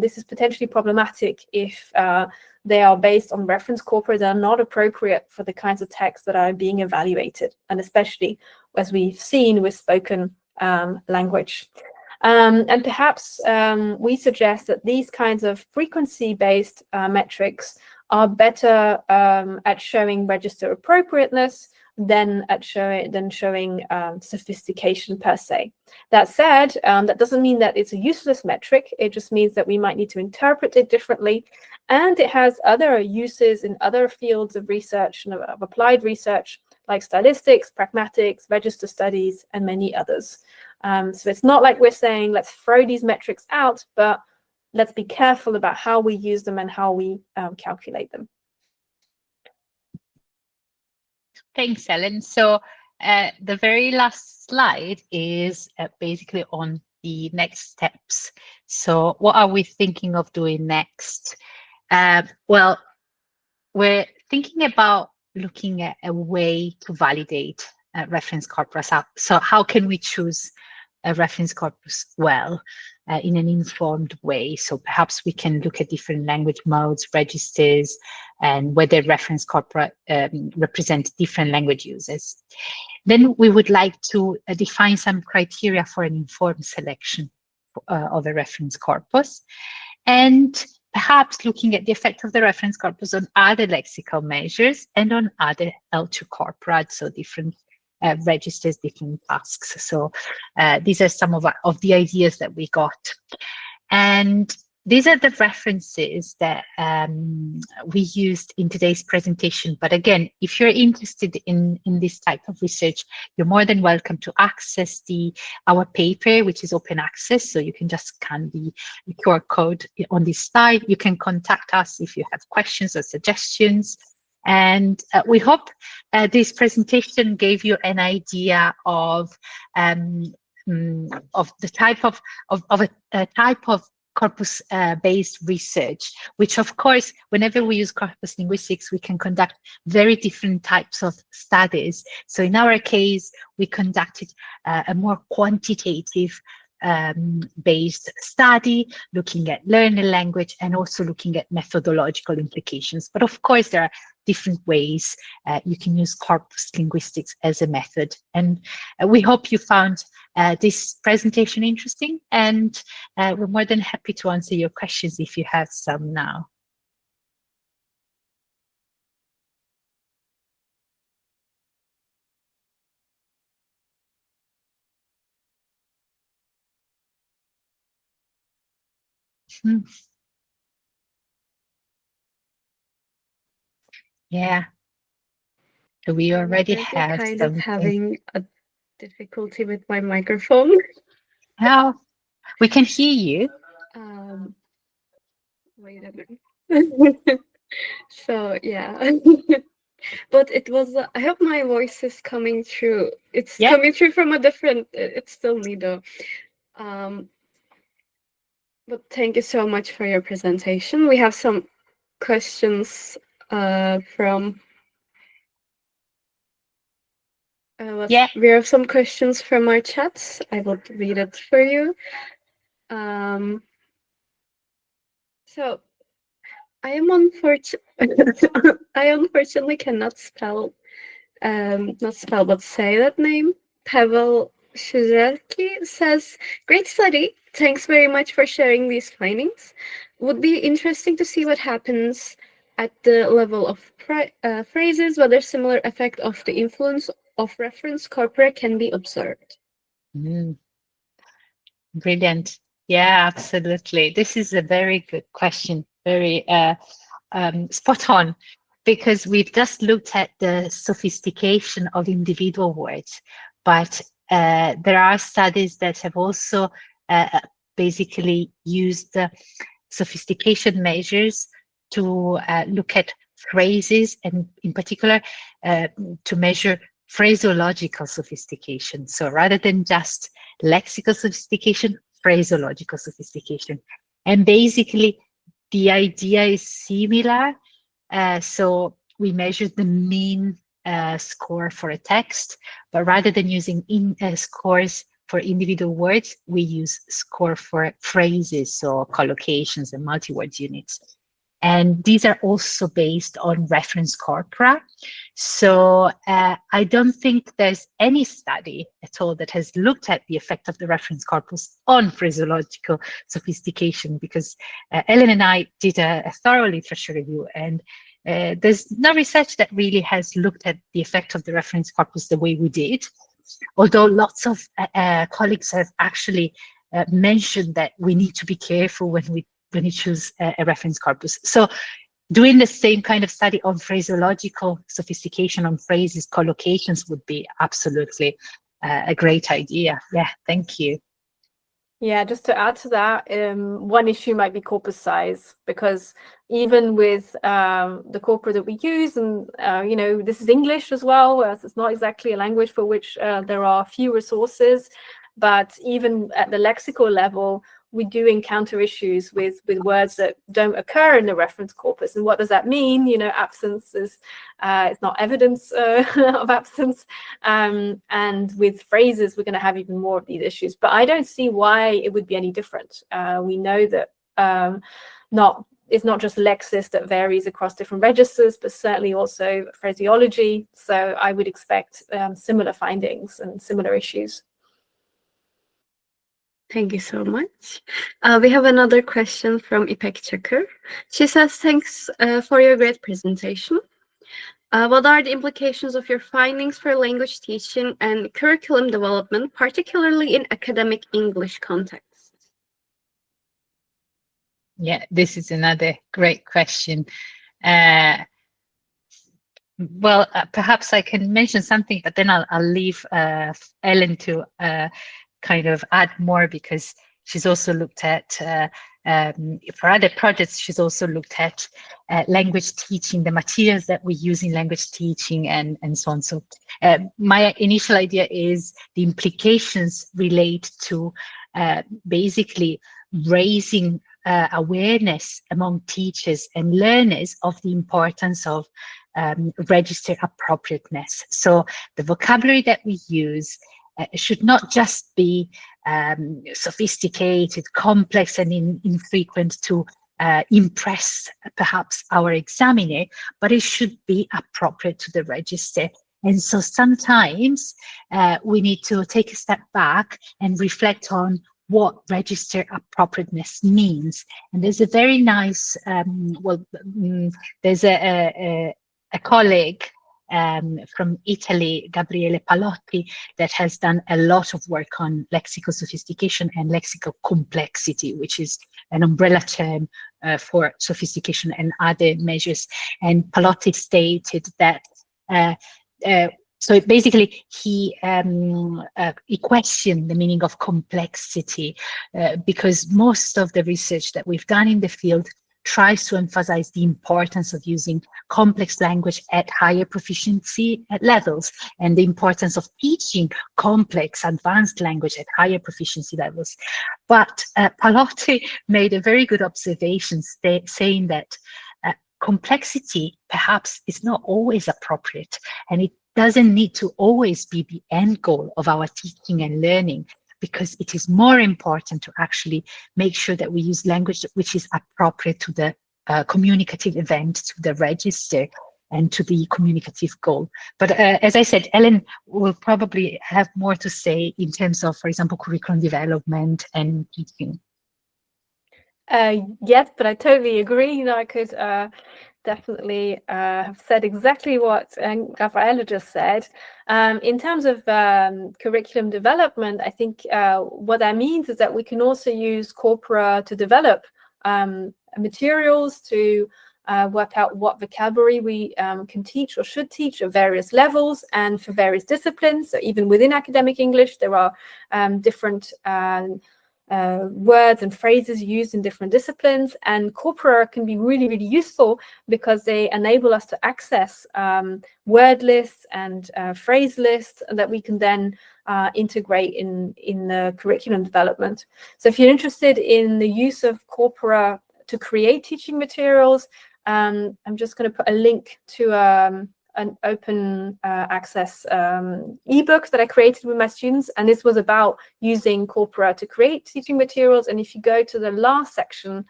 this is potentially problematic if they are based on reference corpora that are not appropriate for the kinds of texts that are being evaluated, and especially, as we've seen, with spoken language. And perhaps we suggest that these kinds of frequency-based metrics are better at showing register appropriateness than showing sophistication per se. That said, that doesn't mean that it's a useless metric. It just means that we might need to interpret it differently, and it has other uses in other fields of research and of applied research, like statistics, pragmatics, register studies, and many others. So it's not like we're saying, let's throw these metrics out, but let's be careful about how we use them and how we calculate them. Thanks, Ellen. So the very last slide is basically on the next steps. So what are we thinking of doing next? Well, we're thinking about looking at a way to validate reference corpus. So how can we choose a reference corpus well in an informed way? So perhaps we can look at different language modes, registers, and whether reference corpora represent different language users. Then we would like to define some criteria for an informed selection of a reference corpus, and perhaps looking at the effect of the reference corpus on other lexical measures and on other L2 corpora, so different registers, different tasks. So these are some of the ideas that we got. And these are the references that we used in today's presentation. But again, if you're interested in this type of research, you're more than welcome to access our paper, which is open access. So you can just scan the QR code on this slide. You can contact us if you have questions or suggestions. And we hope this presentation gave you an idea of the type of a type of corpus-based research, which of course, whenever we use corpus linguistics, we can conduct very different types of studies. So in our case, we conducted a more quantitative based study, looking at learner language and also looking at methodological implications. But of course, there are different ways you can use corpus linguistics as a method. And we hope you found this presentation interesting, and we're more than happy to answer your questions if you have some now. Yeah. So we already have kind something. of having a difficulty with my microphone. Now we can hear you. Wait a minute. So yeah. But it was, I hope my voice is coming through. It's coming through from a different, it's still me though. But thank you so much for your presentation. We have some questions from, we have some questions from our chats. I will read it for you. So I unfortunately cannot spell, not spell, but say that name. Pavel Shuzerki says, great study. Thanks very much for sharing these findings. Would be interesting to see what happens at the level of phrases, whether similar effect of the influence of reference corpora can be observed. Brilliant. Yeah, absolutely. This is a very good question. Very spot on, because we've just looked at the sophistication of individual words, but there are studies that have also basically used the sophistication measures to look at phrases, and in particular to measure phraseological sophistication. So rather than just lexical sophistication, phraseological sophistication. And basically, the idea is similar. So we measure the mean score for a text, but rather than using scores for individual words, we use score for phrases, so collocations and multi-word units. And these are also based on reference corpora. So I don't think there's any study at all that has looked at the effect of the reference corpus on phraseological sophistication, because Ellen and I did a thorough literature review, and there's no research that really has looked at the effect of the reference corpus the way we did, although lots of colleagues have actually mentioned that we need to be careful when we choose a reference corpus. So doing the same kind of study on phraseological sophistication on phrases, collocations would be absolutely a great idea. Yeah, thank you. Yeah, just to add to that, one issue might be corpus size, because even with the corpora that we use, and you know, this is English as well, so it's not exactly a language for which there are few resources, but even at the lexical level, we do encounter issues with words that don't occur in the reference corpus. And what does that mean? You know, absence is it's not evidence of absence. And with phrases, we're going to have even more of these issues. But I don't see why it would be any different. We know that it's not just lexis that varies across different registers, but certainly also phraseology. So I would expect similar findings and similar issues. Thank you so much. We have another question from Ipek Çakır. She says, thanks for your great presentation. What are the implications of your findings for language teaching and curriculum development, particularly in academic English context? Yeah, this is another great question. Well, perhaps I can mention something, but then I'll leave Ellen to kind of add more, because she's also looked at, for other projects, she's also looked at language teaching, the materials that we use in language teaching, and so on. So my initial idea is the implications relate to basically raising awareness among teachers and learners of the importance of register appropriateness. So the vocabulary that we use should not just be sophisticated, complex, and infrequent to impress perhaps our examiner, but it should be appropriate to the register. And so sometimes we need to take a step back and reflect on what register appropriateness means. And there's a very nice, there's a colleague from Italy, Gabriele Palotti, that has done a lot of work on lexical sophistication and lexical complexity, which is an umbrella term for sophistication and other measures. And Palotti stated that so basically, he questioned the meaning of complexity because most of the research that we've done in the field tries to emphasize the importance of using complex language at higher proficiency levels, and the importance of teaching complex advanced language at higher proficiency levels. But Palotti made a very good observation, saying that complexity perhaps is not always appropriate, and it doesn't need to always be the end goal of our teaching and learning, because it is more important to actually make sure that we use language which is appropriate to the communicative event, to the register, and to the communicative goal. But as I said, Ellen will probably have more to say in terms of, for example, curriculum development and teaching. Yes, but I totally agree. You know, I could definitely have said exactly what Raffaella just said. In terms of curriculum development, I think what that means is that we can also use corpora to develop materials to work out what vocabulary we can teach or should teach at various levels and for various disciplines. So even within academic English, there are different words and phrases used in different disciplines, and corpora can be really, really useful because they enable us to access word lists and phrase lists that we can then integrate in the curriculum development. So if you're interested in the use of corpora to create teaching materials, I'm just going to put a link to an open access ebook that I created with my students, and this was about using corpora to create teaching materials. And if you go to the last section,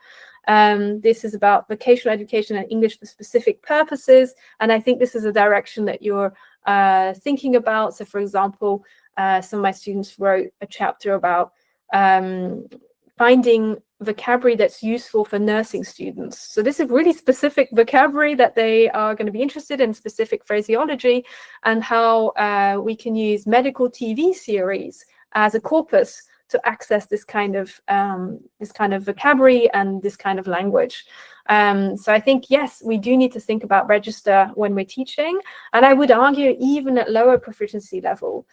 this is about vocational education and English for specific purposes, and I think this is a direction that you're thinking about. So for example, some of my students wrote a chapter about finding vocabulary that's useful for nursing students. So this is really specific vocabulary that they are going to be interested in, specific phraseology, and how we can use medical TV series as a corpus to access this kind of vocabulary and this kind of language. So I think, yes, we do need to think about register when we're teaching, and I would argue even at lower proficiency level.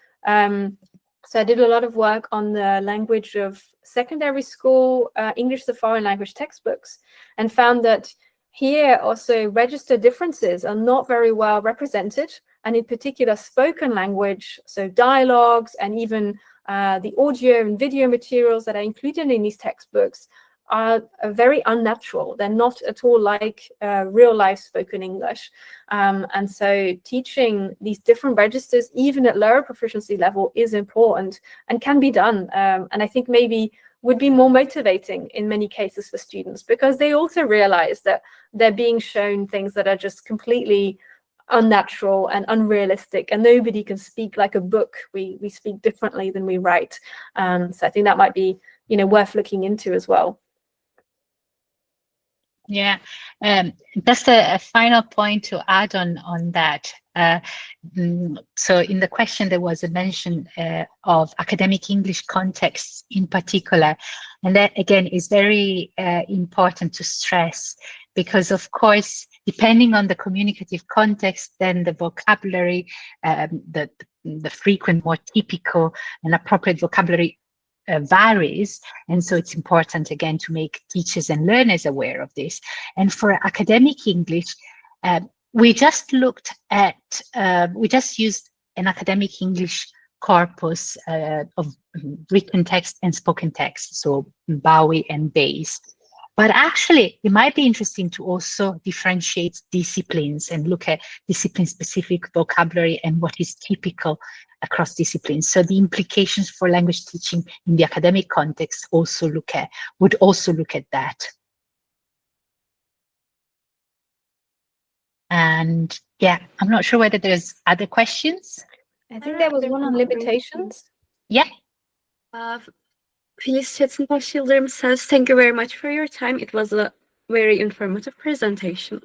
So I did a lot of work on the language of secondary school English as a foreign language textbooks, and found that here also register differences are not very well represented, and in particular spoken language, so dialogues and even the audio and video materials that are included in these textbooks are very unnatural. They're not at all like real life spoken English. And so teaching these different registers, even at lower proficiency level, is important and can be done. And I think maybe would be more motivating in many cases for students, because they also realize that they're being shown things that are just completely unnatural and unrealistic, and nobody can speak like a book. We speak differently than we write. So I think that might be, worth looking into as well. Yeah, just a final point to add on that. So in the question, there was a mention of academic English contexts in particular. And that, again, is very important to stress, because, of course, depending on the communicative context, then the vocabulary, the frequent, more typical and appropriate vocabulary varies. And so it's important, again, to make teachers and learners aware of this. And for academic English, we just used an academic English corpus of written text and spoken text, so Bowie and Bayes. But actually, it might be interesting to also differentiate disciplines and look at discipline-specific vocabulary and what is typical across disciplines. So the implications for language teaching in the academic context would also look at that. And yeah, I'm not sure whether there's other questions. I think there was one on limitations. Yeah. Felice Schützenbach-Schilderm says, thank you very much for your time. It was a very informative presentation.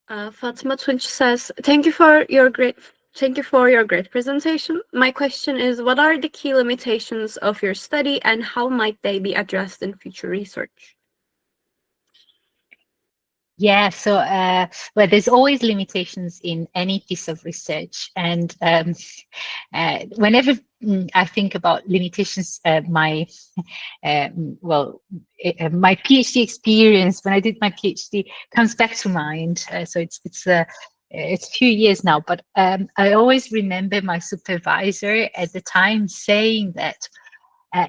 Fatima Tunç says, thank you for your great presentation. My question is, what are the key limitations of your study and how might they be addressed in future research? Yeah, so well, there's always limitations in any piece of research, and whenever I think about limitations, my PhD experience when I did my PhD comes back to mind. So it's a few years now, but I always remember my supervisor at the time saying that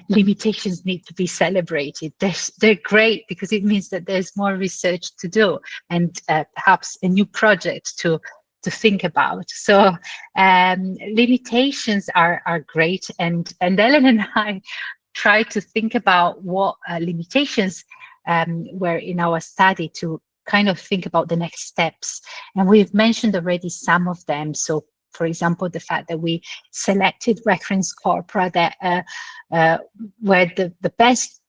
limitations need to be celebrated. They're great because it means that there's more research to do and perhaps a new project to think about. So limitations are great, and Ellen and I tried to think about what limitations were in our study to kind of think about the next steps. And we've mentioned already some of them. So for example, the fact that we selected reference corpora that were the best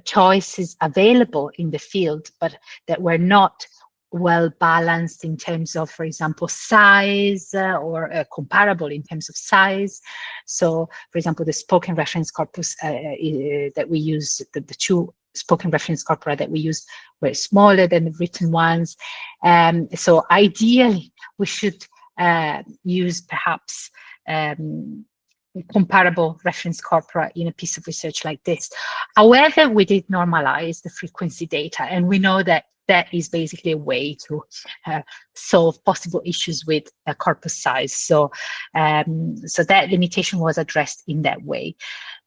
choices available in the field, but that were not well balanced in terms of, for example, size, or comparable in terms of size. So, for example, the spoken reference corpus that we use, the two spoken reference corpora that we use were smaller than the written ones. So ideally, we should use perhaps comparable reference corpora in a piece of research like this. However, we did normalize the frequency data, and we know that that is basically a way to solve possible issues with corpus size. So, so that limitation was addressed in that way.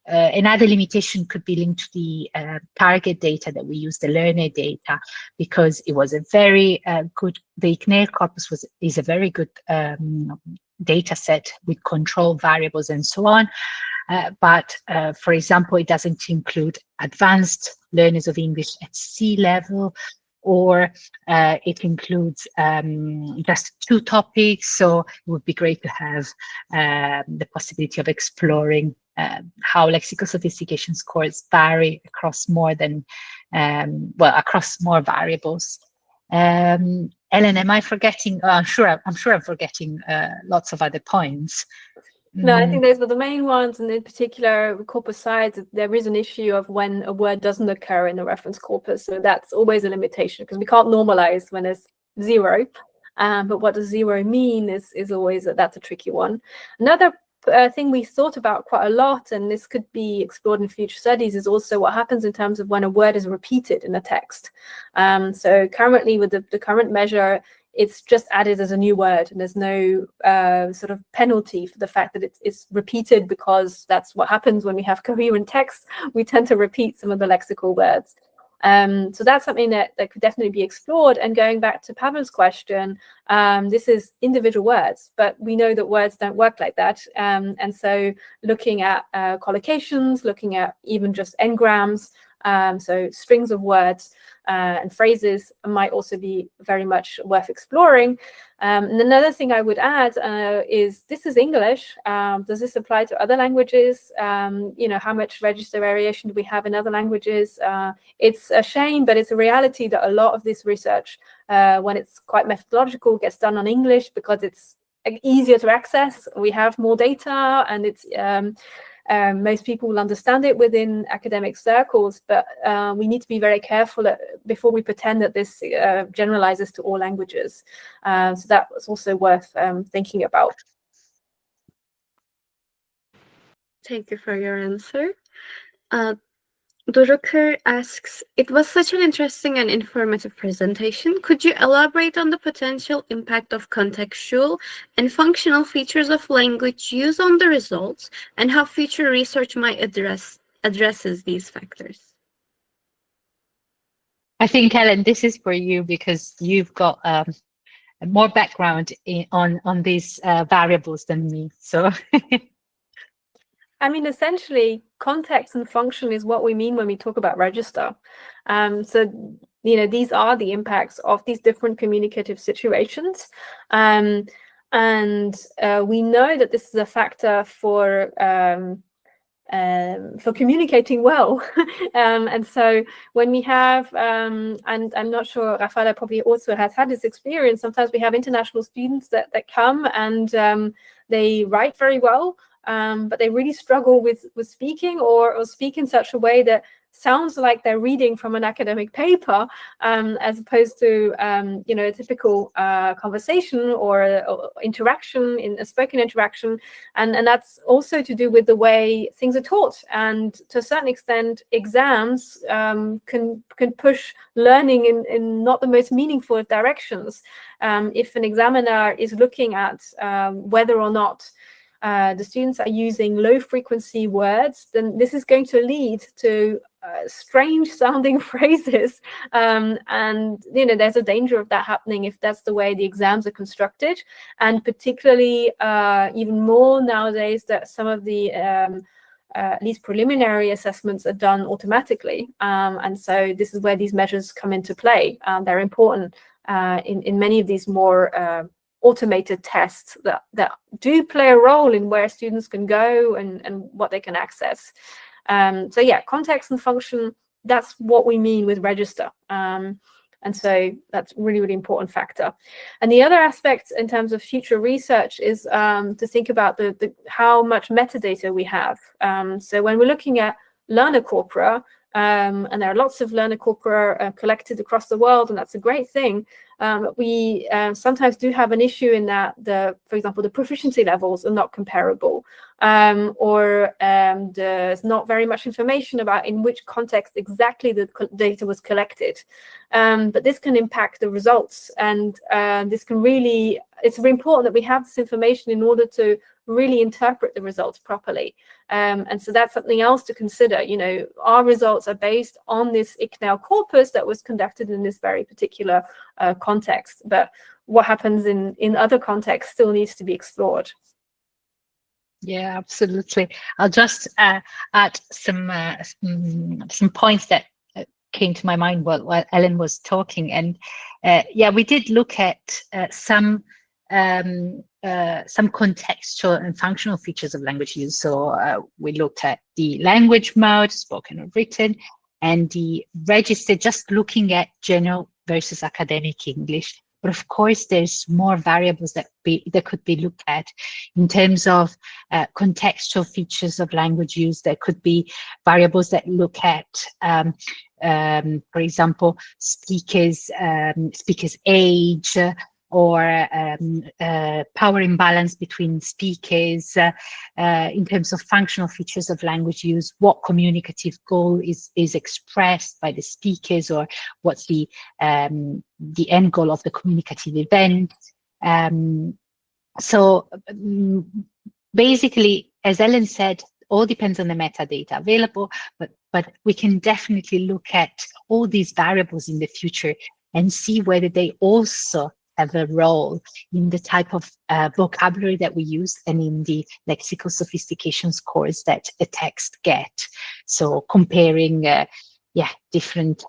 Another limitation could be linked to the target data that we use, the learner data, because it was a very good, the ICNER corpus is a very good data set with control variables and so on. But for example, it doesn't include advanced learners of English at C level, or it includes just 2 topics. So it would be great to have the possibility of exploring how lexical sophistication scores vary across more than, across more variables. Ellen, am I forgetting? I'm sure I'm forgetting lots of other points. No, I think those were the main ones, and in particular, with corpus size, there is an issue of when a word doesn't occur in the reference corpus. So that's always a limitation, because we can't normalize when there's 0. But what does 0 mean is always that's a tricky one. Another thing we thought about quite a lot, and this could be explored in future studies, is also what happens in terms of when a word is repeated in a text. So currently, with the current measure, it's just added as a new word, and there's no sort of penalty for the fact that it's repeated, because that's what happens when we have coherent text. We tend to repeat some of the lexical words. So that's something that could definitely be explored. And going back to Pavel's question, this is individual words, but we know that words don't work like that. And so looking at collocations, looking at even just n-grams, so strings of words and phrases might also be very much worth exploring. And another thing I would add is, this is English. Does this apply to other languages? You know, how much register variation do we have in other languages? It's a shame, but it's a reality that a lot of this research, when it's quite methodological, gets done on English because it's easier to access. We have more data, and it's most people will understand it within academic circles, but we need to be very careful before we pretend that this generalizes to all languages. So that was also worth thinking about. Thank you for your answer. Duruker asks, it was such an interesting and informative presentation. Could you elaborate on the potential impact of contextual and functional features of language use on the results, and how future research might addresses these factors? I think, Ellen, this is for you, because you've got more background on these variables than me. So. I mean, essentially, context and function is what we mean when we talk about register. So, you know, these are the impacts of these different communicative situations. And we know that this is a factor for communicating well. And so when we have, and I'm not sure, Raffaella probably also has had this experience, sometimes we have international students that come and they write very well, but they really struggle with speaking or speak in such a way that sounds like they're reading from an academic paper, as opposed to you know, a typical conversation or interaction, in a spoken interaction, and that's also to do with the way things are taught. And to a certain extent, exams can push learning in not the most meaningful of directions. If an examiner is looking at whether or not the students are using low frequency words, then this is going to lead to strange sounding phrases, and you know, there's a danger of that happening if that's the way the exams are constructed, and particularly even more nowadays that some of the at least preliminary assessments are done automatically, and so this is where these measures come into play. They're important in many of these more automated tests that do play a role in where students can go and what they can access. So yeah, context and function, that's what we mean with register. And so that's really, really important factor. And the other aspect in terms of future research is to think about how much metadata we have. So when we're looking at learner corpora, and there are lots of learner corpora collected across the world, and that's a great thing. We sometimes do have an issue in that, for example, the proficiency levels are not comparable, or there's not very much information about in which context exactly the data was collected. But this can impact the results, and this can really, it's very important that we have this information in order to really interpret the results properly. And so that's something else to consider. You know, our results are based on this ICNAL corpus that was conducted in this very particular context, but what happens in other contexts still needs to be explored. Yeah, absolutely. I'll just add some points that came to my mind while Ellen was talking. And yeah, we did look at some contextual and functional features of language use. So we looked at the language mode, spoken or written, and the register, just looking at general versus academic English. But of course, there's more variables that could be looked at in terms of contextual features of language use. There could be variables that look at, for example, speakers' age, or power imbalance between speakers, in terms of functional features of language use, what communicative goal is expressed by the speakers, or what's the end goal of the communicative event. So basically, as Ellen said, all depends on the metadata available, but we can definitely look at all these variables in the future and see whether they also have a role in the type of vocabulary that we use and in the lexical sophistication scores that a text get. So comparing different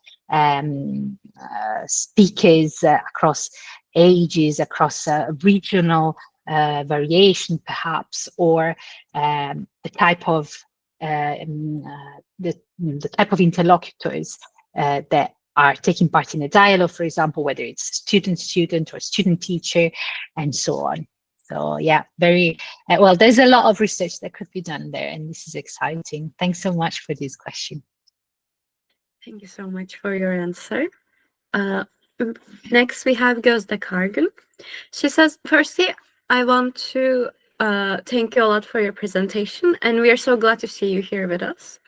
speakers across ages, across regional variation perhaps, or the type of interlocutors that are taking part in a dialogue, for example, whether it's student-student or student-teacher, and so on. So yeah, very well, there's a lot of research that could be done there, and this is exciting. Thanks so much for this question. Thank you so much for your answer. Next, we have Gözde Kargın. She says, firstly, I want to thank you a lot for your presentation, and we are so glad to see you here with us.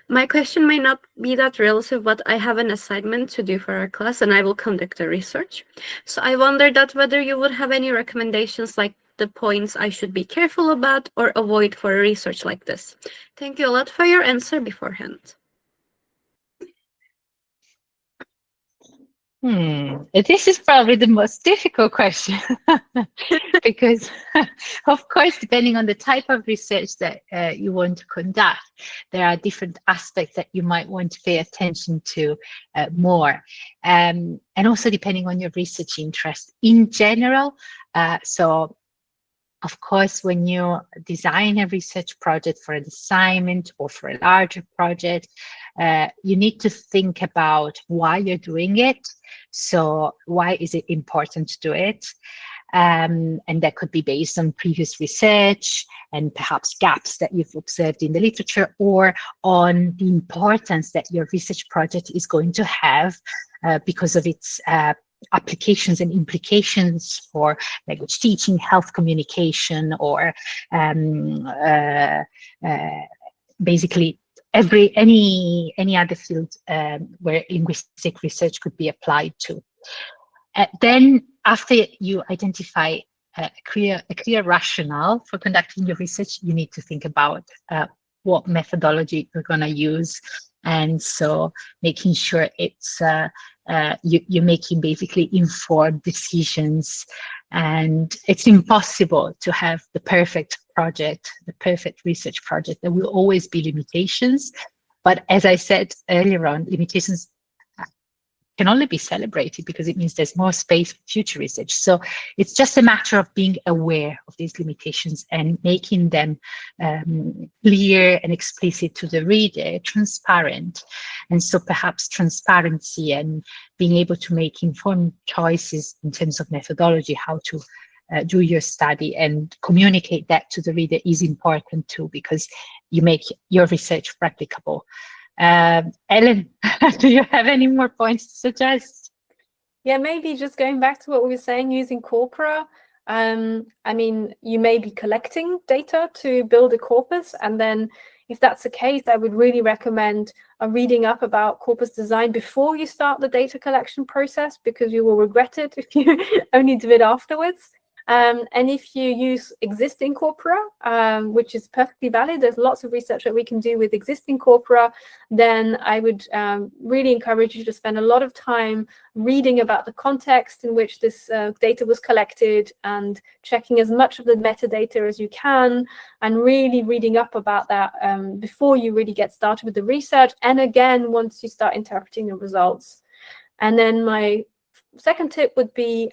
My question may not be that relative, but I have an assignment to do for our class, and I will conduct the research. So I wonder that whether you would have any recommendations, like the points I should be careful about or avoid for a research like this. Thank you a lot for your answer beforehand. This is probably the most difficult question because, of course, depending on the type of research that you want to conduct, there are different aspects that you might want to pay attention to more. And also depending on your research interest in general. So, of course, when you design a research project for an assignment or for a larger project, you need to think about why you're doing it. So why is it important to do it? And that could be based on previous research and perhaps gaps that you've observed in the literature, or on the importance that your research project is going to have because of its applications and implications for language teaching, health communication, or basically any other field where linguistic research could be applied to. Then, after you identify a clear rationale for conducting your research, you need to think about what methodology you're going to use, and so making sure it's you're making basically informed decisions. And it's impossible to have the perfect project, the perfect research project. There will always be limitations, but as I said earlier on, limitations can only be celebrated because it means there's more space for future research. So it's just a matter of being aware of these limitations and making them clear and explicit to the reader, transparent. And so perhaps transparency and being able to make informed choices in terms of methodology, how to do your study and communicate that to the reader is important too, because you make your research replicable. Ellen, do you have any more points to suggest? Yeah, maybe just going back to what we were saying, using corpora. I mean, you may be collecting data to build a corpus, and then if that's the case, I would really recommend reading up about corpus design before you start the data collection process, because you will regret it if you only do it afterwards. And if you use existing corpora, which is perfectly valid, there's lots of research that we can do with existing corpora, then I would really encourage you to spend a lot of time reading about the context in which this data was collected and checking as much of the metadata as you can, and really reading up about that before you really get started with the research, and again, once you start interpreting the results. And then my second tip would be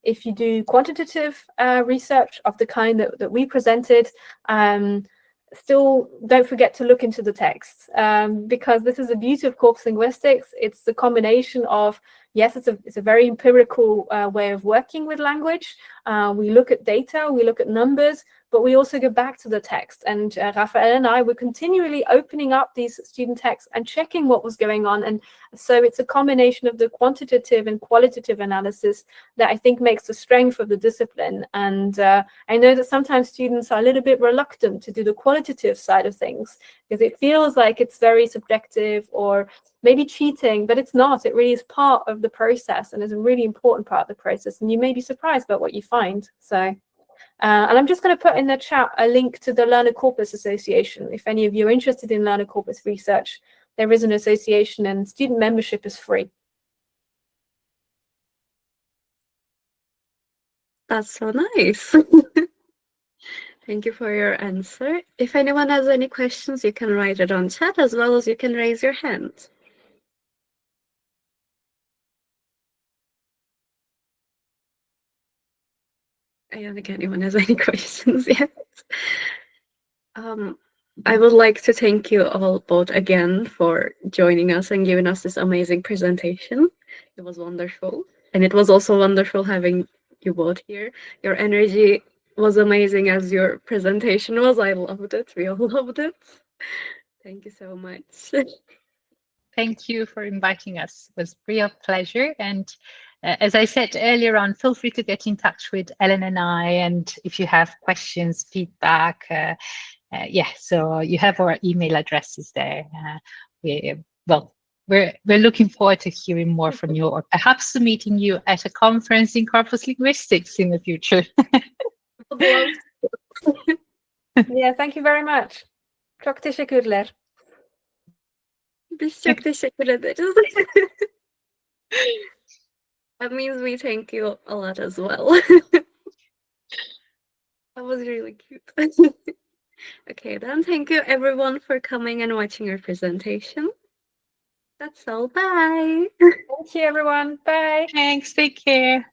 if you do quantitative research of the kind that we presented, still don't forget to look into the text, because this is the beauty of corpus linguistics. It's the combination of, yes, it's a very empirical way of working with language. We look at data, we look at numbers, but we also go back to the text. And Raffaella and I were continually opening up these student texts and checking what was going on. And so it's a combination of the quantitative and qualitative analysis that I think makes the strength of the discipline. And I know that sometimes students are a little bit reluctant to do the qualitative side of things because it feels like it's very subjective or maybe cheating, but it's not. It really is part of the process and is a really important part of the process. And you may be surprised about what you find. So, and I'm just going to put in the chat a link to the Learner Corpus Association. If any of you are interested in Learner Corpus research, there is an association and student membership is free. That's so nice. Thank you for your answer. If anyone has any questions, you can write it on chat as well as you can raise your hand. I don't think anyone has any questions yet. I would like to thank you all both again for joining us and giving us this amazing presentation. It was wonderful. And it was also wonderful having you both here. Your energy was amazing as your presentation was. I loved it. We all loved it. Thank you so much. Thank you for inviting us. It was a real pleasure. And as I said earlier on, feel free to get in touch with Ellen and I. And if you have questions, feedback, so you have our email addresses there. We're looking forward to hearing more from you, or perhaps to meeting you at a conference in Corpus Linguistics in the future. Yeah, thank you very much. Çok teşekkürler. Biz çok teşekkür ederiz. That means we thank you a lot as well. That was really cute. Okay, then thank you everyone for coming and watching our presentation. That's all. Bye. Thank you, everyone. Bye. Thanks. Take care.